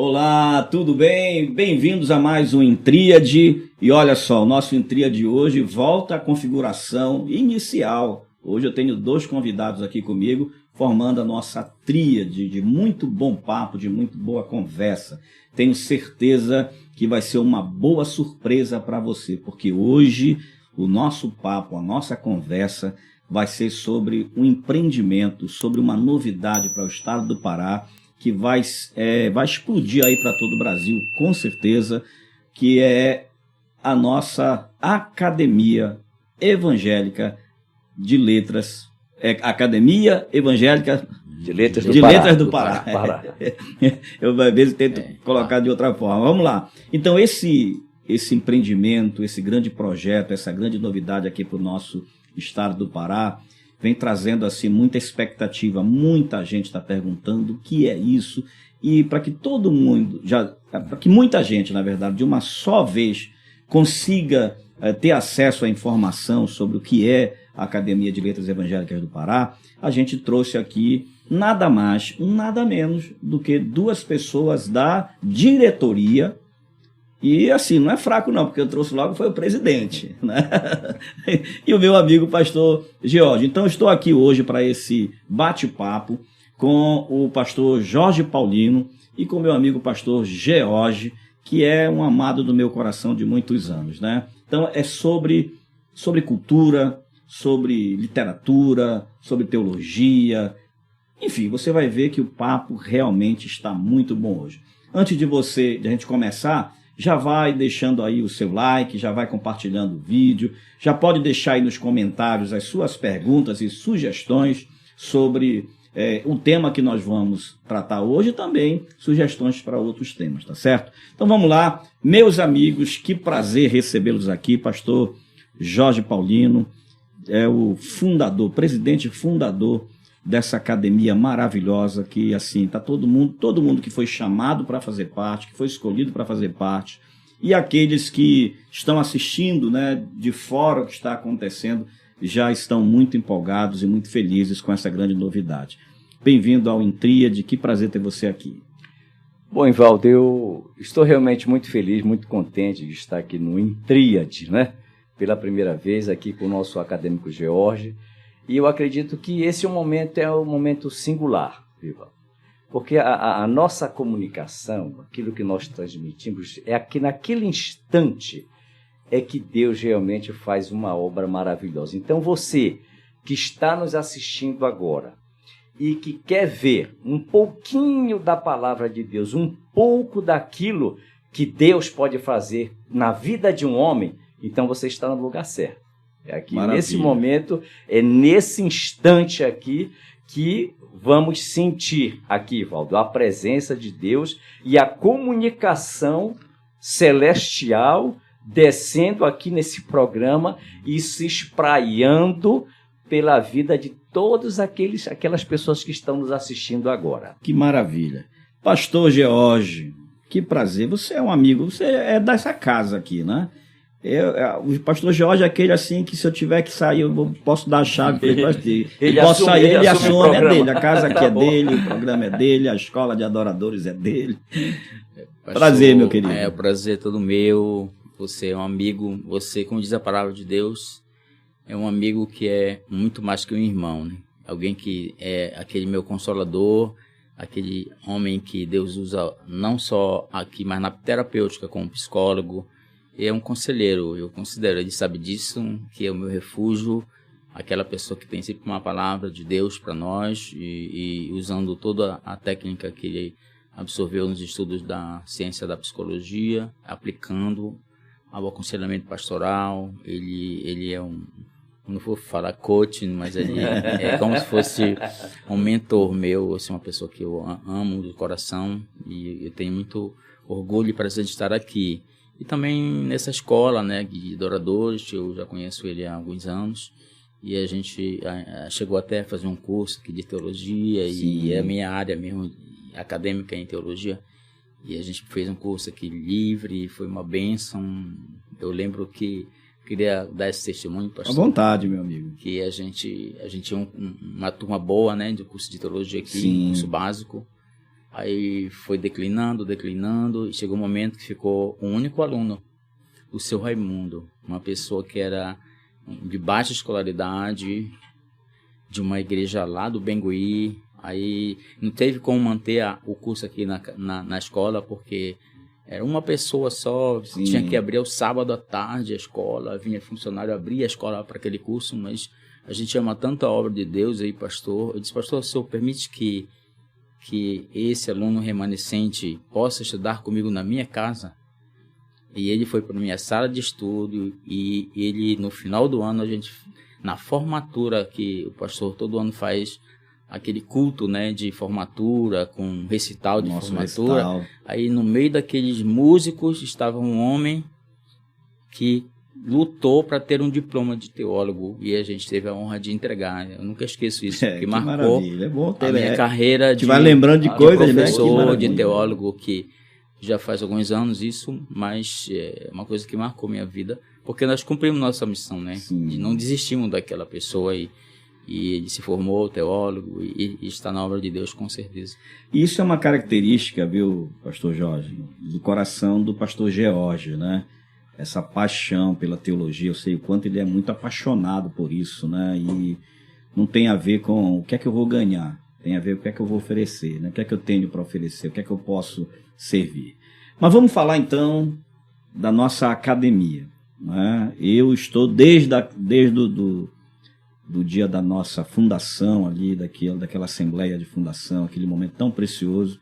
Olá, tudo bem? Bem-vindos a mais um Intríade. E olha só, o nosso Intríade hoje volta à configuração inicial. Hoje eu tenho 2 convidados aqui comigo, formando a nossa tríade de muito bom papo, de muito boa conversa. Tenho certeza que vai ser uma boa surpresa para você, porque hoje o nosso papo, a nossa conversa vai ser sobre um empreendimento, sobre uma novidade para o estado do Pará, que vai explodir aí para todo o Brasil, com certeza, que é a nossa Academia Evangélica de Letras, Academia Evangélica de Letras do Pará. Eu às vezes tento colocar de outra forma. Vamos lá. Então esse empreendimento, esse grande projeto, essa grande novidade aqui para o nosso estado do Pará, vem trazendo assim muita expectativa, muita gente está perguntando o que é isso, e para que todo mundo, para que muita gente, na verdade, de uma só vez consiga ter acesso à informação sobre o que é a Academia de Letras Evangélicas do Pará, a gente trouxe aqui nada mais, nada menos do que 2 pessoas da diretoria. E assim, não é fraco não, porque eu trouxe logo foi o presidente, né? E o meu amigo pastor George. Então eu estou aqui hoje para esse bate-papo com o pastor Jorge Paulino e com o meu amigo pastor George, que é um amado do meu coração de muitos anos, né? Então é sobre cultura, sobre literatura, sobre teologia. Enfim, você vai ver que o papo realmente está muito bom hoje. Antes de a gente começar, já vai deixando aí o seu like, já vai compartilhando o vídeo, já pode deixar aí nos comentários as suas perguntas e sugestões sobre o tema que nós vamos tratar hoje e também sugestões para outros temas, tá certo? Então vamos lá, meus amigos, que prazer recebê-los aqui, pastor Jorge Paulino, é o presidente fundador dessa academia maravilhosa que, assim, tá todo mundo que foi chamado para fazer parte, que foi escolhido para fazer parte, e aqueles que estão assistindo, né, de fora o que está acontecendo, já estão muito empolgados e muito felizes com essa grande novidade. Bem-vindo ao Intríade, que prazer ter você aqui. Bom, Ivaldo, eu estou realmente muito feliz, muito contente de estar aqui no Intríade, né? Pela primeira vez aqui com o nosso acadêmico George. E eu acredito que esse é um momento singular, viu? Porque a nossa comunicação, aquilo que nós transmitimos, é que naquele instante é que Deus realmente faz uma obra maravilhosa. Então você que está nos assistindo agora e que quer ver um pouquinho da palavra de Deus, um pouco daquilo que Deus pode fazer na vida de um homem, então você está no lugar certo. É aqui, nesse momento, é nesse instante aqui que vamos sentir aqui, Valdo, a presença de Deus e a comunicação celestial descendo aqui nesse programa e se espraiando pela vida de todas aquelas pessoas que estão nos assistindo agora. Que maravilha. Pastor George, que prazer. Você é um amigo, você é dessa casa aqui, né? O pastor Jorge é aquele assim que se eu tiver que sair, eu posso dar a chave para ele. Ele assume, é dele. A casa aqui é dele, o programa é dele, a escola de adoradores é dele. Pastor, prazer, meu querido. O prazer é todo meu. Você é um amigo, você, como diz a palavra de Deus, é um amigo que é muito mais que um irmão, né? Alguém que é aquele meu consolador, aquele homem que Deus usa não só aqui, mas na terapêutica como psicólogo. É um conselheiro, eu considero, ele sabe disso, que é o meu refúgio, aquela pessoa que tem sempre uma palavra de Deus para nós e usando toda a técnica que ele absorveu nos estudos da ciência da psicologia, aplicando ao aconselhamento pastoral. Ele é não vou falar coach, mas ele é como se fosse um mentor meu, assim, uma pessoa que eu amo do coração e eu tenho muito orgulho e prazer de estar aqui. E também nessa escola, né, de adoradores, eu já conheço ele há alguns anos, e a gente chegou até a fazer um curso aqui de teologia, sim, e é a minha área mesmo, acadêmica em teologia, e a gente fez um curso aqui livre, foi uma bênção. Eu lembro que queria dar esse testemunho, pastor. À vontade, meu amigo. Que a gente tinha uma turma boa, né, de curso de teologia aqui, sim, curso básico, Aí foi declinando, e chegou um momento que ficou um único aluno, o seu Raimundo, uma pessoa que era de baixa escolaridade, de uma igreja lá do Bengui. Aí não teve como manter o curso aqui na escola, porque era uma pessoa só. Sim. Tinha que abrir o sábado à tarde a escola, vinha funcionário abrir a escola para aquele curso, mas a gente ama tanto a obra de Deus aí, pastor. Eu disse, pastor, o senhor permite que esse aluno remanescente possa estudar comigo na minha casa? E ele foi para minha sala de estudo, e ele, no final do ano, a gente, na formatura, que o pastor todo ano faz aquele culto, né, de formatura, com recital de formatura. Recital. Aí no meio daqueles músicos estava um homem que lutou para ter um diploma de teólogo, e a gente teve a honra de entregar. Eu nunca esqueço isso, porque marcou é bom ter, a minha carreira de, vai lembrando de coisas, professor, de teólogo, que já faz alguns anos isso, mas é uma coisa que marcou minha vida, porque nós cumprimos nossa missão, né? E não desistimos daquela pessoa, e ele se formou teólogo e está na obra de Deus, com certeza. Isso é uma característica, viu, pastor Jorge, do coração do pastor George, né? Essa paixão pela teologia, eu sei o quanto ele é muito apaixonado por isso, né? E não tem a ver com o que é que eu vou ganhar, tem a ver com o que é que eu vou oferecer, né? O que é que eu tenho para oferecer, o que é que eu posso servir. Mas vamos falar então da nossa academia, né? Eu estou desde do dia da nossa fundação ali, daquela assembleia de fundação, aquele momento tão precioso,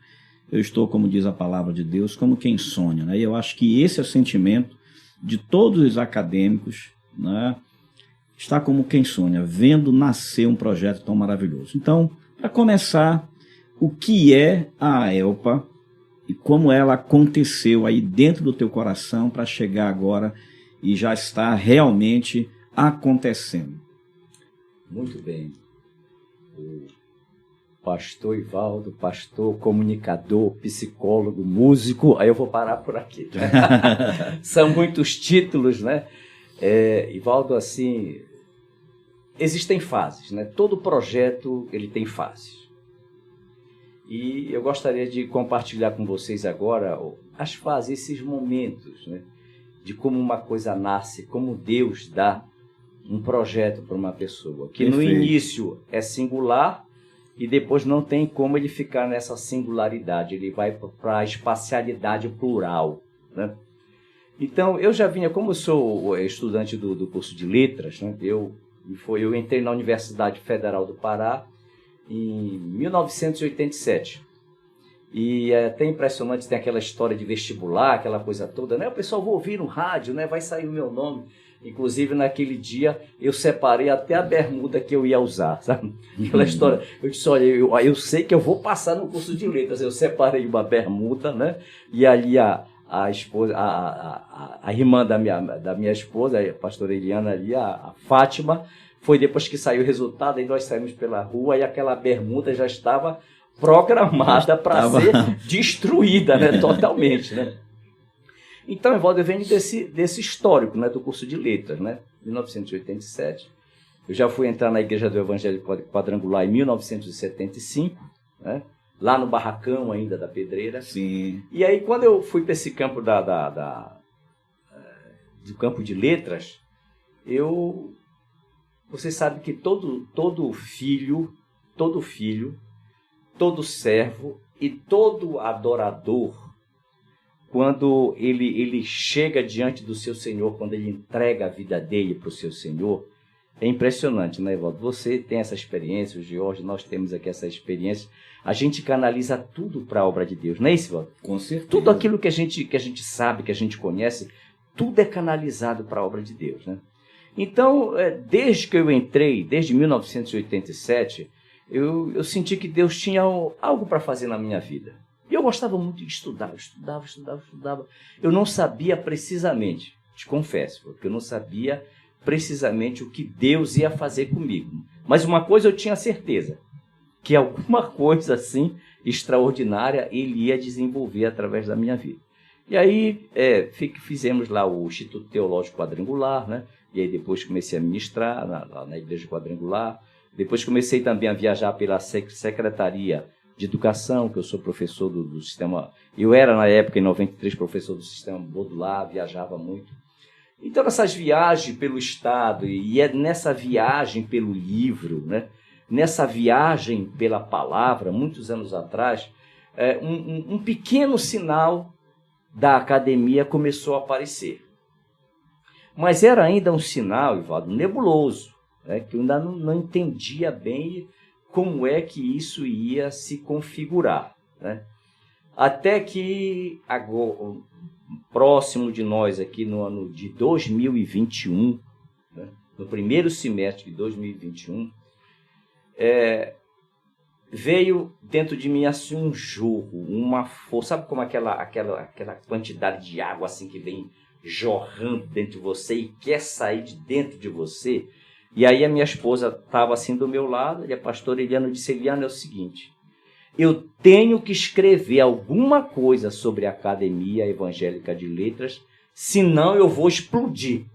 eu estou, como diz a palavra de Deus, como quem sonha, né? E eu acho que esse é o sentimento de todos os acadêmicos, né? Está como quem sonha, vendo nascer um projeto tão maravilhoso. Então, para começar, o que é a AELPA e como ela aconteceu aí dentro do teu coração para chegar agora e já está realmente acontecendo? Muito bem. O pastor Ivaldo, pastor, comunicador, psicólogo, músico, aí eu vou parar por aqui. São muitos títulos, né? Ivaldo, assim, existem fases, né? Todo projeto, ele tem fases. E eu gostaria de compartilhar com vocês agora as fases, esses momentos, né? De como uma coisa nasce, como Deus dá um projeto para uma pessoa, que Perfeito. No início é singular e depois não tem como ele ficar nessa singularidade, ele vai para a espacialidade plural, né? Então, eu já vinha, como eu sou estudante do curso de letras, né? Eu entrei na Universidade Federal do Pará em 1987. E é até impressionante, tem aquela história de vestibular, aquela coisa toda, né? O pessoal vai ouvir no rádio, né? Vai sair o meu nome. Inclusive, naquele dia, eu separei até a bermuda que eu ia usar, sabe? Aquela história, eu disse, olha, eu sei que eu vou passar no curso de letras. Eu separei uma bermuda, né? E ali a esposa, a irmã da minha esposa, a pastora Eliana ali, a Fátima, foi depois que saiu o resultado, aí nós saímos pela rua e aquela bermuda já estava programada para ser destruída, né? Totalmente, né? Então, Evaldo, eu venho desse histórico, né, do curso de letras, né? 1987. Eu já fui entrar na Igreja do Evangelho Quadrangular em 1975, né? Lá no barracão ainda da Pedreira. Sim. E aí, quando eu fui para esse campo do campo de letras, você sabe que todo filho, todo servo e todo adorador, quando ele chega diante do seu Senhor, quando ele entrega a vida dele para o seu Senhor, é impressionante, né, Evaldo? Você tem essa experiência, o George, nós temos aqui essa experiência. A gente canaliza tudo para a obra de Deus, não é isso, Evaldo? Com certeza. Tudo aquilo que a gente sabe, que a gente conhece, tudo é canalizado para a obra de Deus, né? Então, desde que eu entrei, desde 1987, eu senti que Deus tinha algo para fazer na minha vida. E eu gostava muito de estudar, estudava. Eu não sabia precisamente, te confesso, porque eu não sabia precisamente o que Deus ia fazer comigo. Mas uma coisa eu tinha certeza, que alguma coisa assim extraordinária Ele ia desenvolver através da minha vida. E aí fizemos lá o Instituto Teológico Quadrangular, né? E aí depois comecei a ministrar na Igreja Quadrangular. Depois comecei também a viajar pela Secretaria de educação, que eu sou professor do sistema... Eu era, na época, em 93, professor do sistema modular, viajava muito. Então, nessas viagens pelo Estado, e é nessa viagem pelo livro, né? Nessa viagem pela palavra, muitos anos atrás, um pequeno sinal da academia começou a aparecer. Mas era ainda um sinal, Ivaldo, nebuloso, né? Que eu ainda não entendia bem como é que isso ia se configurar, né? Até que, agora, próximo de nós, aqui no ano de 2021, né? No primeiro semestre de 2021, veio dentro de mim assim um jorro, uma força, sabe como aquela quantidade de água assim que vem jorrando dentro de você e quer sair de dentro de você? E aí a minha esposa estava assim do meu lado, e a pastora Eliana disse: Eliana, é o seguinte, eu tenho que escrever alguma coisa sobre a Academia Evangélica de Letras, senão eu vou explodir.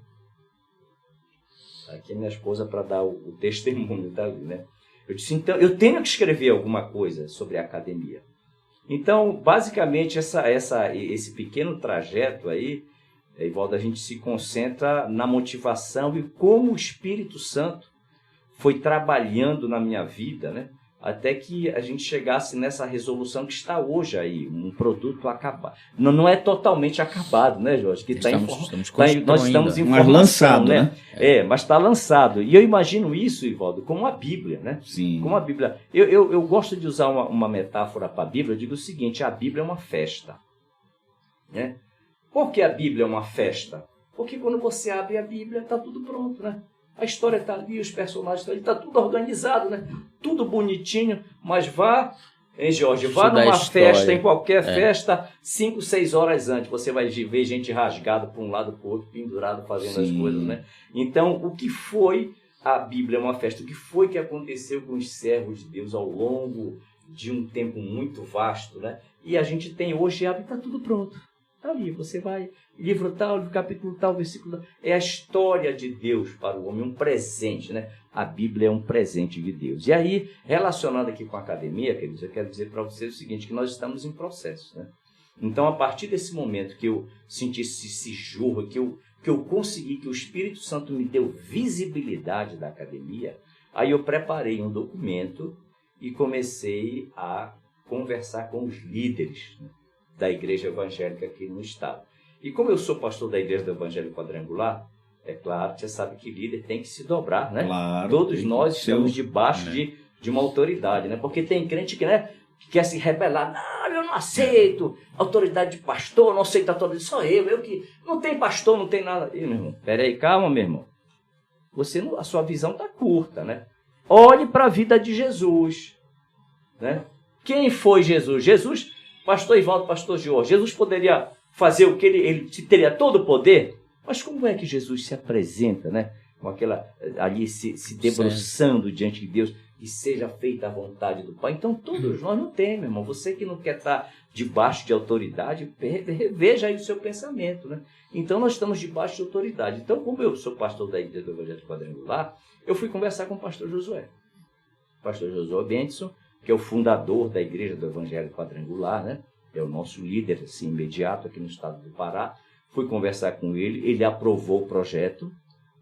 Aqui é minha esposa para dar o testemunho, tá ali, né? Eu disse, então, eu tenho que escrever alguma coisa sobre a academia. Então, basicamente, esse pequeno trajeto aí, Ivaldo, a gente se concentra na motivação e como o Espírito Santo foi trabalhando na minha vida, né? Até que a gente chegasse nessa resolução que está hoje aí, um produto acabado. Não é totalmente acabado, né, Jorge? Que nós estamos em formação, lançado, né? Mas está lançado. E eu imagino isso, Ivaldo, como a Bíblia, né? Sim. Como a Bíblia. Eu gosto de usar uma metáfora para a Bíblia. Eu digo o seguinte: a Bíblia é uma festa, né? Por que a Bíblia é uma festa? Porque quando você abre a Bíblia, está tudo pronto, né? A história está ali, os personagens estão ali, está tudo organizado, né? Tudo bonitinho, mas vá, hein, Jorge? Vá numa festa, em qualquer festa, 5, 6 horas antes, você vai ver gente rasgada para um lado para o outro, pendurado, fazendo as coisas, né? Então, o que foi a Bíblia uma festa? O que foi que aconteceu com os servos de Deus ao longo de um tempo muito vasto, né? E a gente tem hoje, está tudo pronto. Está ali, você vai, livro tal, capítulo tal, versículo tal. É a história de Deus para o homem, um presente, né? A Bíblia é um presente de Deus. E aí, relacionado aqui com a academia, queridos, eu quero dizer para vocês o seguinte, que nós estamos em processo, né? Então, a partir desse momento que eu senti esse jorro, que eu consegui, que o Espírito Santo me deu visibilidade da academia, aí eu preparei um documento e comecei a conversar com os líderes, né, da Igreja Evangélica aqui no estado. E como eu sou pastor da Igreja do Evangelho Quadrangular, é claro que você sabe que líder tem que se dobrar, né? Claro, todos nós estamos debaixo de uma autoridade, né? Porque tem crente que, né, que quer se rebelar. Não, eu não aceito autoridade de pastor, não aceito a autoridade, só eu que... Não tem pastor, não tem nada. Ih, meu irmão, peraí, calma, meu irmão. A sua visão está curta, né? Olhe para a vida de Jesus, né? Quem foi Jesus? Jesus... Pastor Ivaldo, pastor Jorge, Jesus poderia fazer o que ele teria todo o poder, mas como é que Jesus se apresenta, né? Com aquela ali se debruçando diante de Deus, e seja feita a vontade do Pai. Então todos nós não temos, meu irmão. Você que não quer estar debaixo de autoridade, veja aí o seu pensamento, né? Então nós estamos debaixo de autoridade. Então, como eu sou pastor da Igreja do Evangelho Quadrangular, eu fui conversar com o pastor Josué. Pastor Josué Benson, que é o fundador da Igreja do Evangelho Quadrangular, né? É o nosso líder assim, imediato aqui no estado do Pará. Fui conversar com ele, ele aprovou o projeto,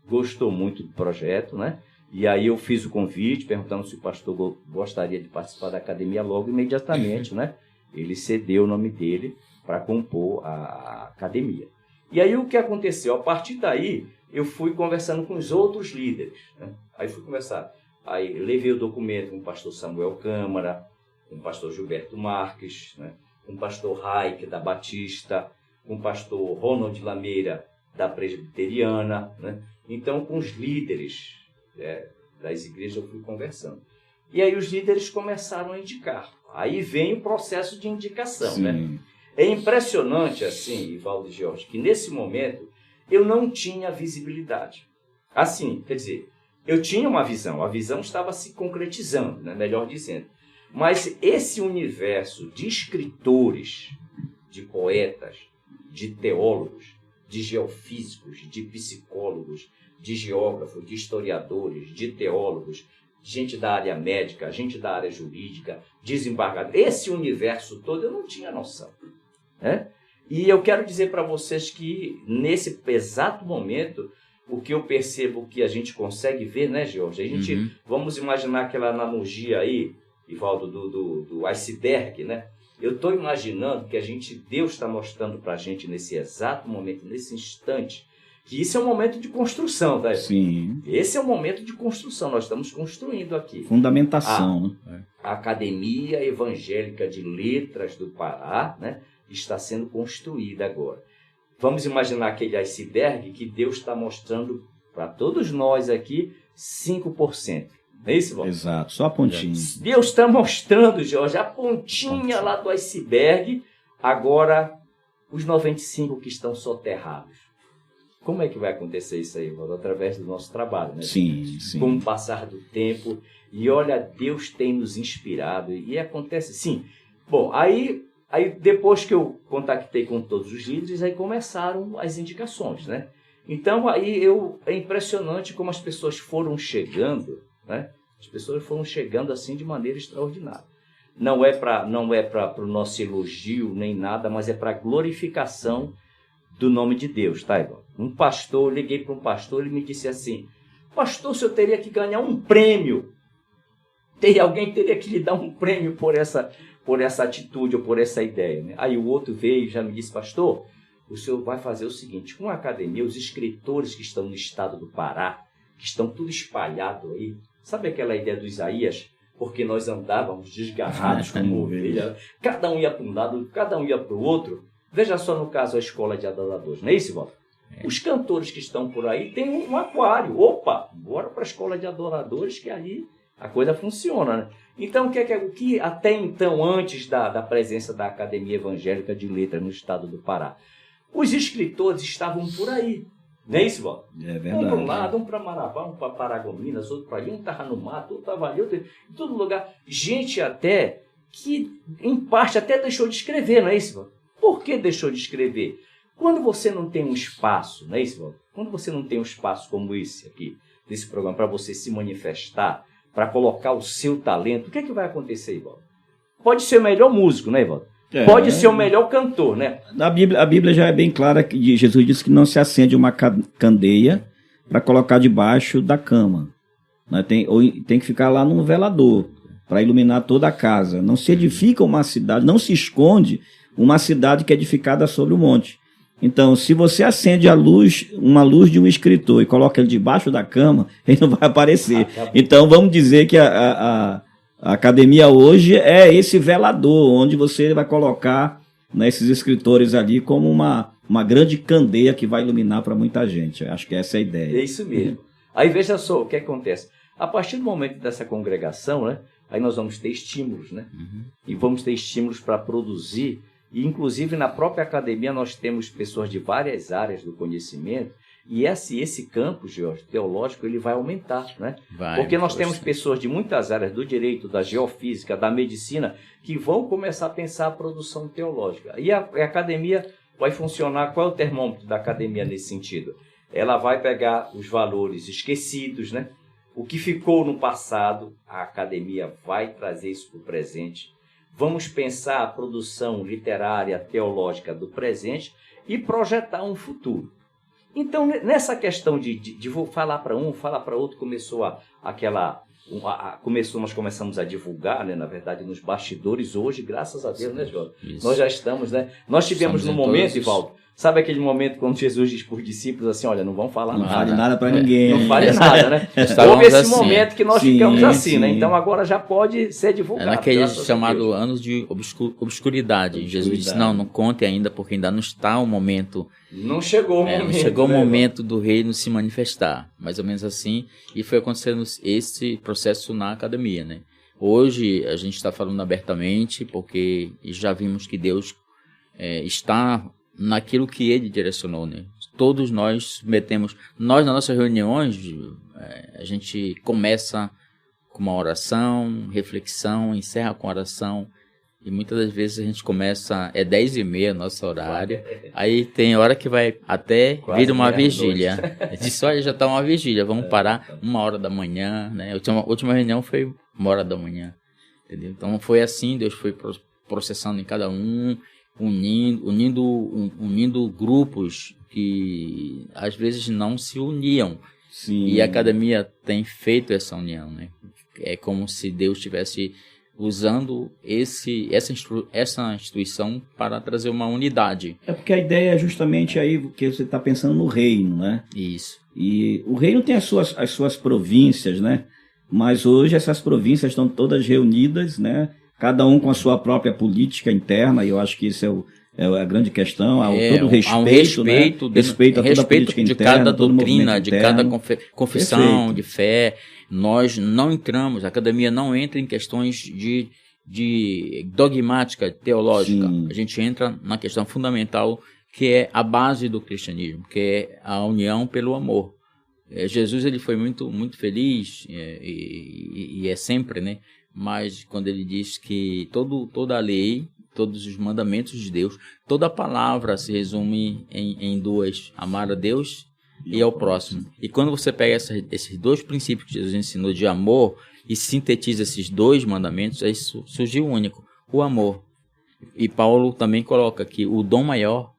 gostou muito do projeto, né? E aí eu fiz o convite, perguntando se o pastor gostaria de participar da academia logo imediatamente, né? Ele cedeu o nome dele para compor a academia. E aí o que aconteceu? A partir daí, eu fui conversando com os outros líderes, né? Aí fui conversar. Aí levei o documento com o pastor Samuel Câmara, com o pastor Gilberto Marques, né? Com o pastor Raik da Batista, com o pastor Ronald Lameira da Presbiteriana, né? Então, com os líderes das igrejas eu fui conversando. E aí os líderes começaram a indicar. Aí vem o processo de indicação, né? É impressionante, assim, Ivaldo e Jorge, que nesse momento eu não tinha visibilidade. Assim, quer dizer, eu tinha uma visão, a visão estava se concretizando, né, melhor dizendo. Mas esse universo de escritores, de poetas, de teólogos, de geofísicos, de psicólogos, de geógrafos, de historiadores, de teólogos, gente da área médica, gente da área jurídica, desembargador. Esse universo todo eu não tinha noção, né? E eu quero dizer para vocês que nesse exato momento, o que eu percebo que a gente consegue ver, né, Jorge? A gente, vamos imaginar aquela analogia aí, Ivaldo, do iceberg, né? Eu estou imaginando que Deus está mostrando para a gente nesse exato momento, nesse instante, que isso é um momento de construção, tá? Sim. Esse é um momento de construção, nós estamos construindo aqui. Fundamentação, né? A Academia Evangélica de Letras do Pará, né, está sendo construída agora. Vamos imaginar aquele iceberg que Deus está mostrando para todos nós aqui 5%. Não é isso, Valdir? Exato, só a pontinha. Deus está mostrando, Jorge, a pontinha lá do iceberg, agora os 95 que estão soterrados. Como é que vai acontecer isso aí, Valdir? Através do nosso trabalho, né? Sim, sim. Com o passar do tempo. E olha, Deus tem nos inspirado. E acontece, sim. Bom, aí depois que eu contactei com todos os líderes, aí começaram as indicações, né? Então, aí é impressionante como as pessoas foram chegando, né? As pessoas foram chegando assim de maneira extraordinária. Não é para o nosso elogio nem nada, mas é para a glorificação do nome de Deus, tá, Ivan? Eu liguei para um pastor, ele me disse assim: pastor, o senhor teria que ganhar um prêmio. Alguém teria que lhe dar um prêmio por essa atitude ou por essa ideia, né? Aí o outro veio e já me disse: pastor, o senhor vai fazer o seguinte, com a academia, os escritores que estão no estado do Pará, que estão tudo espalhado aí, sabe aquela ideia do Isaías? Porque nós andávamos desgarrados como ovelha, cada um ia para um lado, cada um ia para o outro. Veja só no caso a escola de adoradores, não é isso, Walter? Os cantores que estão por aí têm um aquário. Opa, bora para a escola de adoradores que ali a coisa funciona, né? Então, o que até então, antes da presença da Academia Evangélica de Letras no estado do Pará, os escritores estavam por aí. Não é isso, Walter? É verdade. Um para um lado, um para Marabá, um para Paragominas, outro para ali, um estava no mato, outro estava ali, outro em todo lugar. Gente até que, em parte, até deixou de escrever, não é isso, Walter? Por que deixou de escrever? Quando você não tem um espaço, não é isso, Walter? Quando você não tem um espaço como esse aqui, desse programa, para você se manifestar, para colocar o seu talento, o que é que vai acontecer, Walter? Pode ser o melhor músico, né, Walter? Pode ser o melhor cantor, né? A Bíblia já é bem clara que Jesus disse que não se acende uma candeia para colocar debaixo da cama. Né? Tem que ficar lá num velador para iluminar toda a casa. Não se edifica uma cidade, não se esconde uma cidade que é edificada sobre o monte. Então, se você acende uma luz de um escritor e coloca ele debaixo da cama, ele não vai aparecer. Então, vamos dizer que a academia hoje é esse velador, onde você vai colocar, né, esses escritores ali como uma grande candeia que vai iluminar para muita gente. Acho que essa é a ideia. É isso mesmo. Aí veja só o que acontece. A partir do momento dessa congregação, né, aí nós vamos ter estímulos, né? E vamos ter estímulos para produzir. E, inclusive, na própria academia nós temos pessoas de várias áreas do conhecimento. E esse campo, Jorge, teológico, ele vai aumentar, né? Porque nós temos pessoas de muitas áreas do direito, da geofísica, da medicina, que vão começar a pensar a produção teológica. E a academia vai funcionar. Qual é o termômetro da academia nesse sentido? Ela vai pegar os valores esquecidos, né? O que ficou no passado, a academia vai trazer isso para o presente. Vamos pensar a produção literária, teológica do presente e projetar um futuro. Então, nessa questão de vou falar para um, falar para outro, nós começamos a divulgar, né, na verdade, nos bastidores hoje, graças a Deus, né, Jorge? Nós já estamos, né? Nós tivemos no momento, Ivaldo, sabe aquele momento quando Jesus diz para os discípulos assim, olha, não vão falar nada. Não fale nada para ninguém. Não fale nada, né? Houve esse momento que nós ficamos assim, né? Então agora já pode ser divulgado. É naquele chamado anos de obscuridade. Jesus disse, não conte ainda, porque ainda não está o momento. Não chegou o momento. Não chegou o momento do reino se manifestar. Mais ou menos assim. E foi acontecendo esse processo na academia, né? Hoje a gente está falando abertamente, porque já vimos que Deus está naquilo que ele direcionou, né? Todos nós submetemos, nas nossas reuniões, a gente começa com uma oração, reflexão, encerra com oração, E muitas das vezes a gente começa, é 10h30 nosso horário, aí tem hora que vai até vir uma vigília. Diz, olha, já está uma vigília, vamos parar 1h da manhã, né? A última reunião foi 1h da manhã, entendeu? Então foi assim, Deus foi processando em cada um, unindo grupos que às vezes não se uniam. Sim. E a academia tem feito essa união, né? É como se Deus estivesse usando essa instituição para trazer uma unidade. É porque a ideia é justamente aí que você está pensando no reino, né? Isso. E o reino tem as suas províncias, né? Mas hoje essas províncias estão todas reunidas, né? Cada um com a sua própria política interna, e eu acho que isso é a grande questão, todo respeito, né? Respeito a toda a política de interna, cada doutrina, de cada confissão, Perfeito. de fé. Nós não entramos, a academia não entra em questões de dogmática teológica. Sim. A gente entra na questão fundamental, que é a base do cristianismo, que é a união pelo amor. Jesus, ele foi muito, muito feliz, e é sempre, né? Mas quando ele diz que toda a lei, todos os mandamentos de Deus, toda a palavra se resume em duas: amar a Deus e ao próximo. E quando você pega esses dois princípios que Jesus ensinou de amor e sintetiza esses dois mandamentos, aí surge o único, o amor. E Paulo também coloca que o dom maior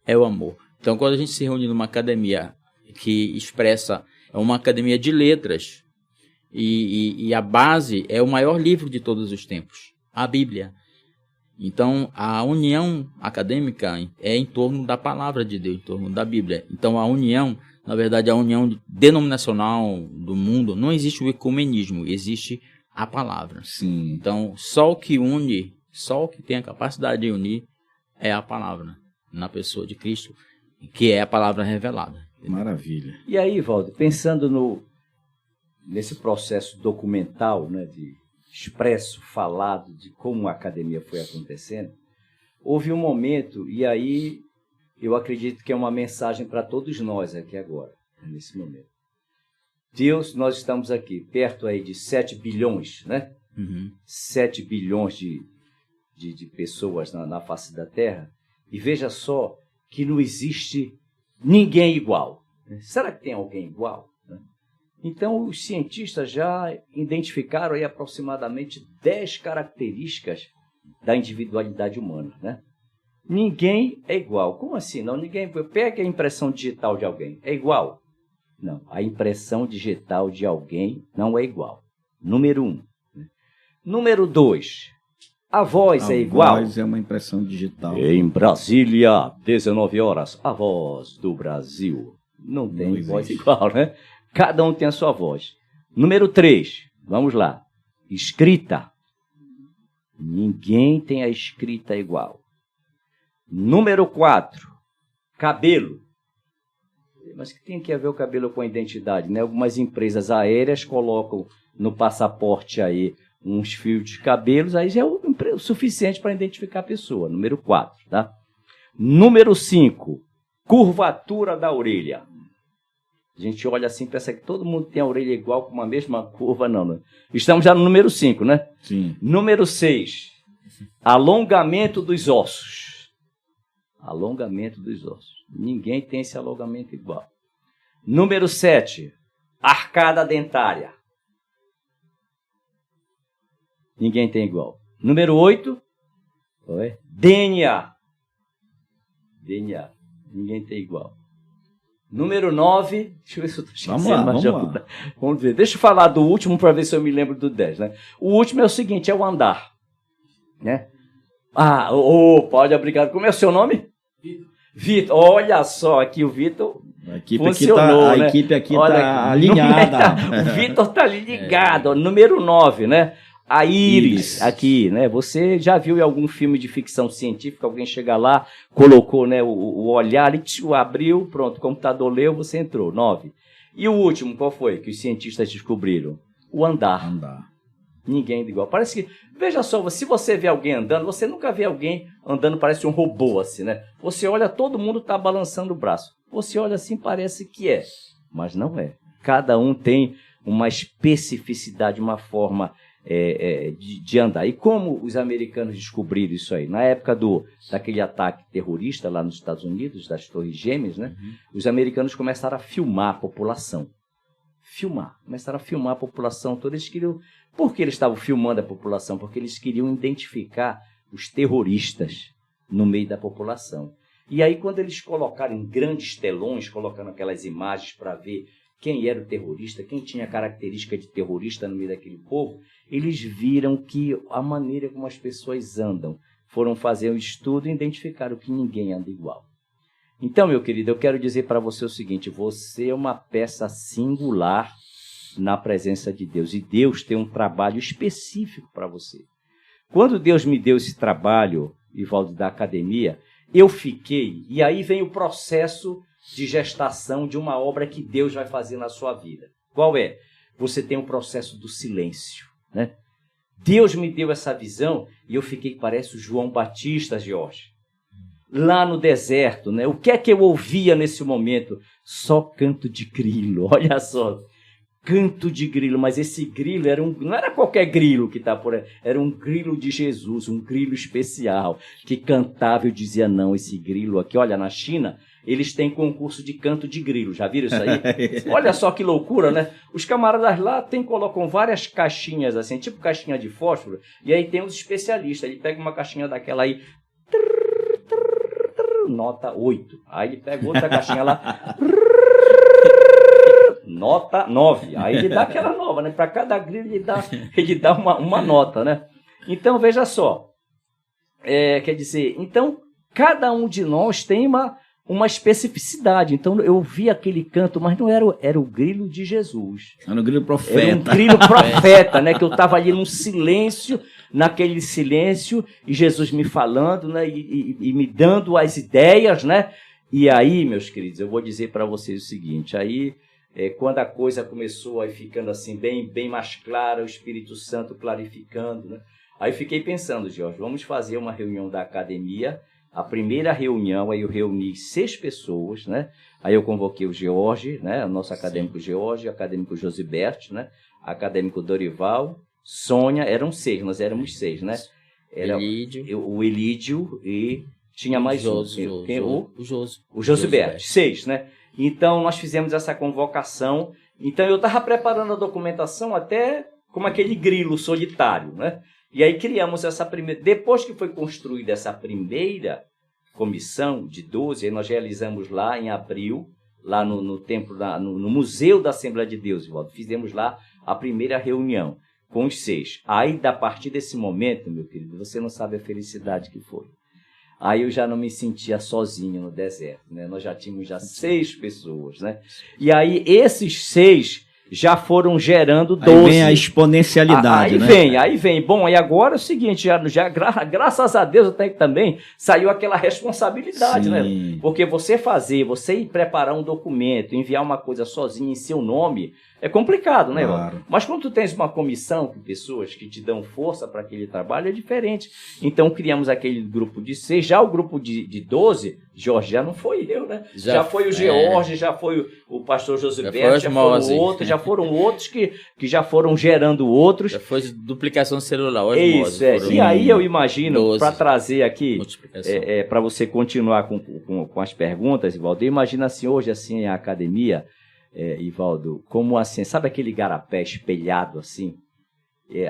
é o amor. Então, quando a gente se reúne numa academia que expressa, é uma academia de letras, e a base é o maior livro de todos os tempos, a Bíblia. Então, a união acadêmica é em torno da palavra de Deus, em torno da Bíblia. Então, a união, na verdade, a união denominacional do mundo, não existe o ecumenismo, existe a palavra. Sim. Então, só o que une, só o que tem a capacidade de unir é a palavra, na pessoa de Cristo, que é a palavra revelada. Maravilha. E aí, Valdo, pensando nesse processo documental, né, de expresso, falado, de como a academia foi acontecendo, houve um momento, e aí eu acredito que é uma mensagem para todos nós aqui agora, nesse momento. Deus, nós estamos aqui perto aí de 7 bilhões, né? 7 bilhões de pessoas na face da Terra, e veja só que não existe ninguém igual. Será que tem alguém igual? Então, os cientistas já identificaram aí aproximadamente 10 características da individualidade humana, né? Ninguém é igual. Como assim? Não, ninguém. Pega a impressão digital de alguém. É igual? Não, a impressão digital de alguém não é igual. Número 1. Número 2. A voz é igual? A voz é uma impressão digital. Em Brasília, 19 horas, a voz do Brasil. Não tem voz igual, né? Cada um tem a sua voz. Número 3, vamos lá. Escrita. Ninguém tem a escrita igual. Número 4, cabelo. Mas que tem que ver o cabelo com a identidade, né? Algumas empresas aéreas colocam no passaporte aí uns fios de cabelos, aí já é o suficiente para identificar a pessoa. Número 4, tá? Número 5, curvatura da orelha. A gente olha assim e pensa que todo mundo tem a orelha igual, com uma mesma curva, não. Estamos já no número 5, né? Sim. Número 6, alongamento dos ossos. Alongamento dos ossos. Ninguém tem esse alongamento igual. Número 7, arcada dentária. Ninguém tem igual. Número 8, DNA. DNA. Ninguém tem igual. Número 9, deixa eu ver se eu estou esquecendo. Vamos lá. Vamos ver. Deixa eu falar do último para ver se eu me lembro do 10, né? O último é o seguinte, é o andar. Né? Pode, obrigado. Como é o seu nome? Vitor. Olha só, aqui o Vitor A equipe funcionou, aqui né? está alinhada. O Vitor está ligado. Número 9, né? A íris, aqui, né? Você já viu em algum filme de ficção científica, alguém chega lá, colocou, né, o olhar, e abriu, pronto, o computador leu, você entrou. 9. E o último, qual foi que os cientistas descobriram? O andar. Ninguém é igual. Parece que, veja só, se você vê alguém andando, você nunca vê alguém andando, parece um robô assim, né? Você olha, todo mundo está balançando o braço. Você olha assim, parece que é, mas não é. Cada um tem uma especificidade, uma forma de andar. E como os americanos descobriram isso aí? Na época daquele ataque terrorista lá nos Estados Unidos, das Torres Gêmeas, né? Os americanos começaram a filmar a população. Começaram a filmar a população toda. Eles queriam... Por que eles estavam filmando a população? Porque eles queriam identificar os terroristas no meio da população. E aí, quando eles colocaram em grandes telões, colocando aquelas imagens para ver quem era o terrorista, quem tinha característica de terrorista no meio daquele povo, eles viram que a maneira como as pessoas andam, foram fazer um estudo e identificaram que ninguém anda igual. Então, meu querido, eu quero dizer para você o seguinte, você é uma peça singular na presença de Deus, e Deus tem um trabalho específico para você. Quando Deus me deu esse trabalho, Ivaldo, da academia, eu fiquei, e aí vem o processo de gestação de uma obra que Deus vai fazer na sua vida. Qual é? Você tem o processo do silêncio, né? Deus me deu essa visão e eu fiquei, parece o João Batista, Jorge, lá no deserto, né? O que é que eu ouvia nesse momento? Só canto de grilo, olha só. Canto de grilo, mas esse grilo não era qualquer grilo que está por aí, era um grilo de Jesus, um grilo especial, que cantava. Eu dizia, não, esse grilo aqui, olha, na China, eles têm concurso de canto de grilo, já viram isso aí? Olha só que loucura, né? Os camaradas lá colocam várias caixinhas assim, tipo caixinha de fósforo, e aí tem os especialistas, ele pega uma caixinha daquela aí, nota 8, aí ele pega outra caixinha lá, nota 9. Aí ele dá aquela nova, né? Para cada grilo ele dá uma nota, né? Então, veja só. Quer dizer, então, cada um de nós tem uma especificidade. Então, eu vi aquele canto, mas não era o grilo de Jesus. Era o grilo profeta. Era um grilo profeta, né? Que eu estava ali num silêncio, naquele silêncio, e Jesus me falando, né? E me dando as ideias, né? E aí, meus queridos, eu vou dizer para vocês o seguinte, aí... quando a coisa começou a ir ficando assim bem mais clara, o Espírito Santo clarificando, né? Aí fiquei pensando, Jorge, vamos fazer uma reunião da academia. A primeira reunião, aí eu reuni 6 pessoas, né? Aí eu convoquei o George, né? O nosso acadêmico George, o acadêmico Josibert, né? Acadêmico Dorival, Sônia, eram 6, nós éramos 6, né? Era o Elídio e tinha mais o Josibert, 6, né? Então, nós fizemos essa convocação. Então, eu estava preparando a documentação até como aquele grilo solitário, né? E aí criamos essa primeira... Depois que foi construída essa primeira comissão de 12, aí nós realizamos lá em abril, lá no templo, no Museu da Assembleia de Deus, fizemos lá a primeira reunião com os 6. Aí, a partir desse momento, meu querido, você não sabe a felicidade que foi. Aí eu já não me sentia sozinho no deserto, né? Nós já tínhamos 6 pessoas, né? E aí esses 6 já foram gerando 12. Aí vem a exponencialidade, né? Aí vem. Bom, aí agora é o seguinte, graças a Deus até que também saiu aquela responsabilidade, né? Porque você ir preparar um documento, enviar uma coisa sozinho em seu nome, é complicado, né? Claro. Mas quando tu tens uma comissão com pessoas que te dão força para aquele trabalho, é diferente. Então, criamos aquele grupo de 6. Já o grupo de 12, Jorge, já não foi eu, né? Já foi o George, já foi o pastor Josibert, já foram outros que já foram gerando outros. Já foi duplicação celular. Isso, E aí eu imagino, para trazer aqui, para você continuar com as perguntas, Ivaldo, imagina assim, hoje assim, a academia... Ivaldo, como assim, sabe aquele igarapé espelhado assim?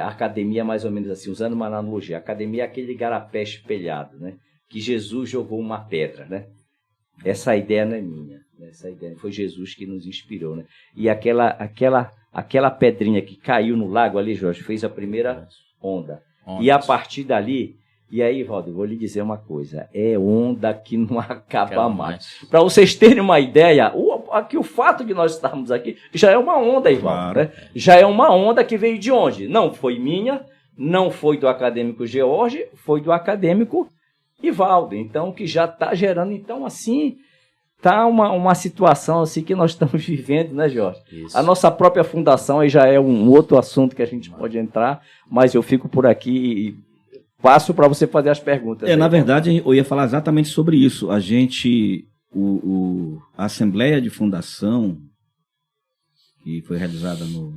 A academia é mais ou menos assim, usando uma analogia, a academia é aquele igarapé espelhado, né? Que Jesus jogou uma pedra, né? Essa ideia não é minha, né? Essa ideia foi Jesus que nos inspirou, né? E aquela pedrinha que caiu no lago ali, Jorge, fez a primeira onda. E a partir dali, e aí, Ivaldo, eu vou lhe dizer uma coisa, é onda que não acaba mais. Para vocês terem uma ideia, o fato de nós estarmos aqui já é uma onda, Ivaldo. Claro. Né? Já é uma onda que veio de onde? Não foi minha, não foi do acadêmico George, foi do acadêmico Ivaldo. Então, que já está gerando, então, assim, está uma situação assim que nós estamos vivendo, né, Jorge? Isso. A nossa própria fundação aí já é um outro assunto que a gente pode entrar, mas eu fico por aqui e passo para você fazer as perguntas. Na verdade, eu ia falar exatamente sobre isso. A gente, a Assembleia de Fundação, que foi realizada no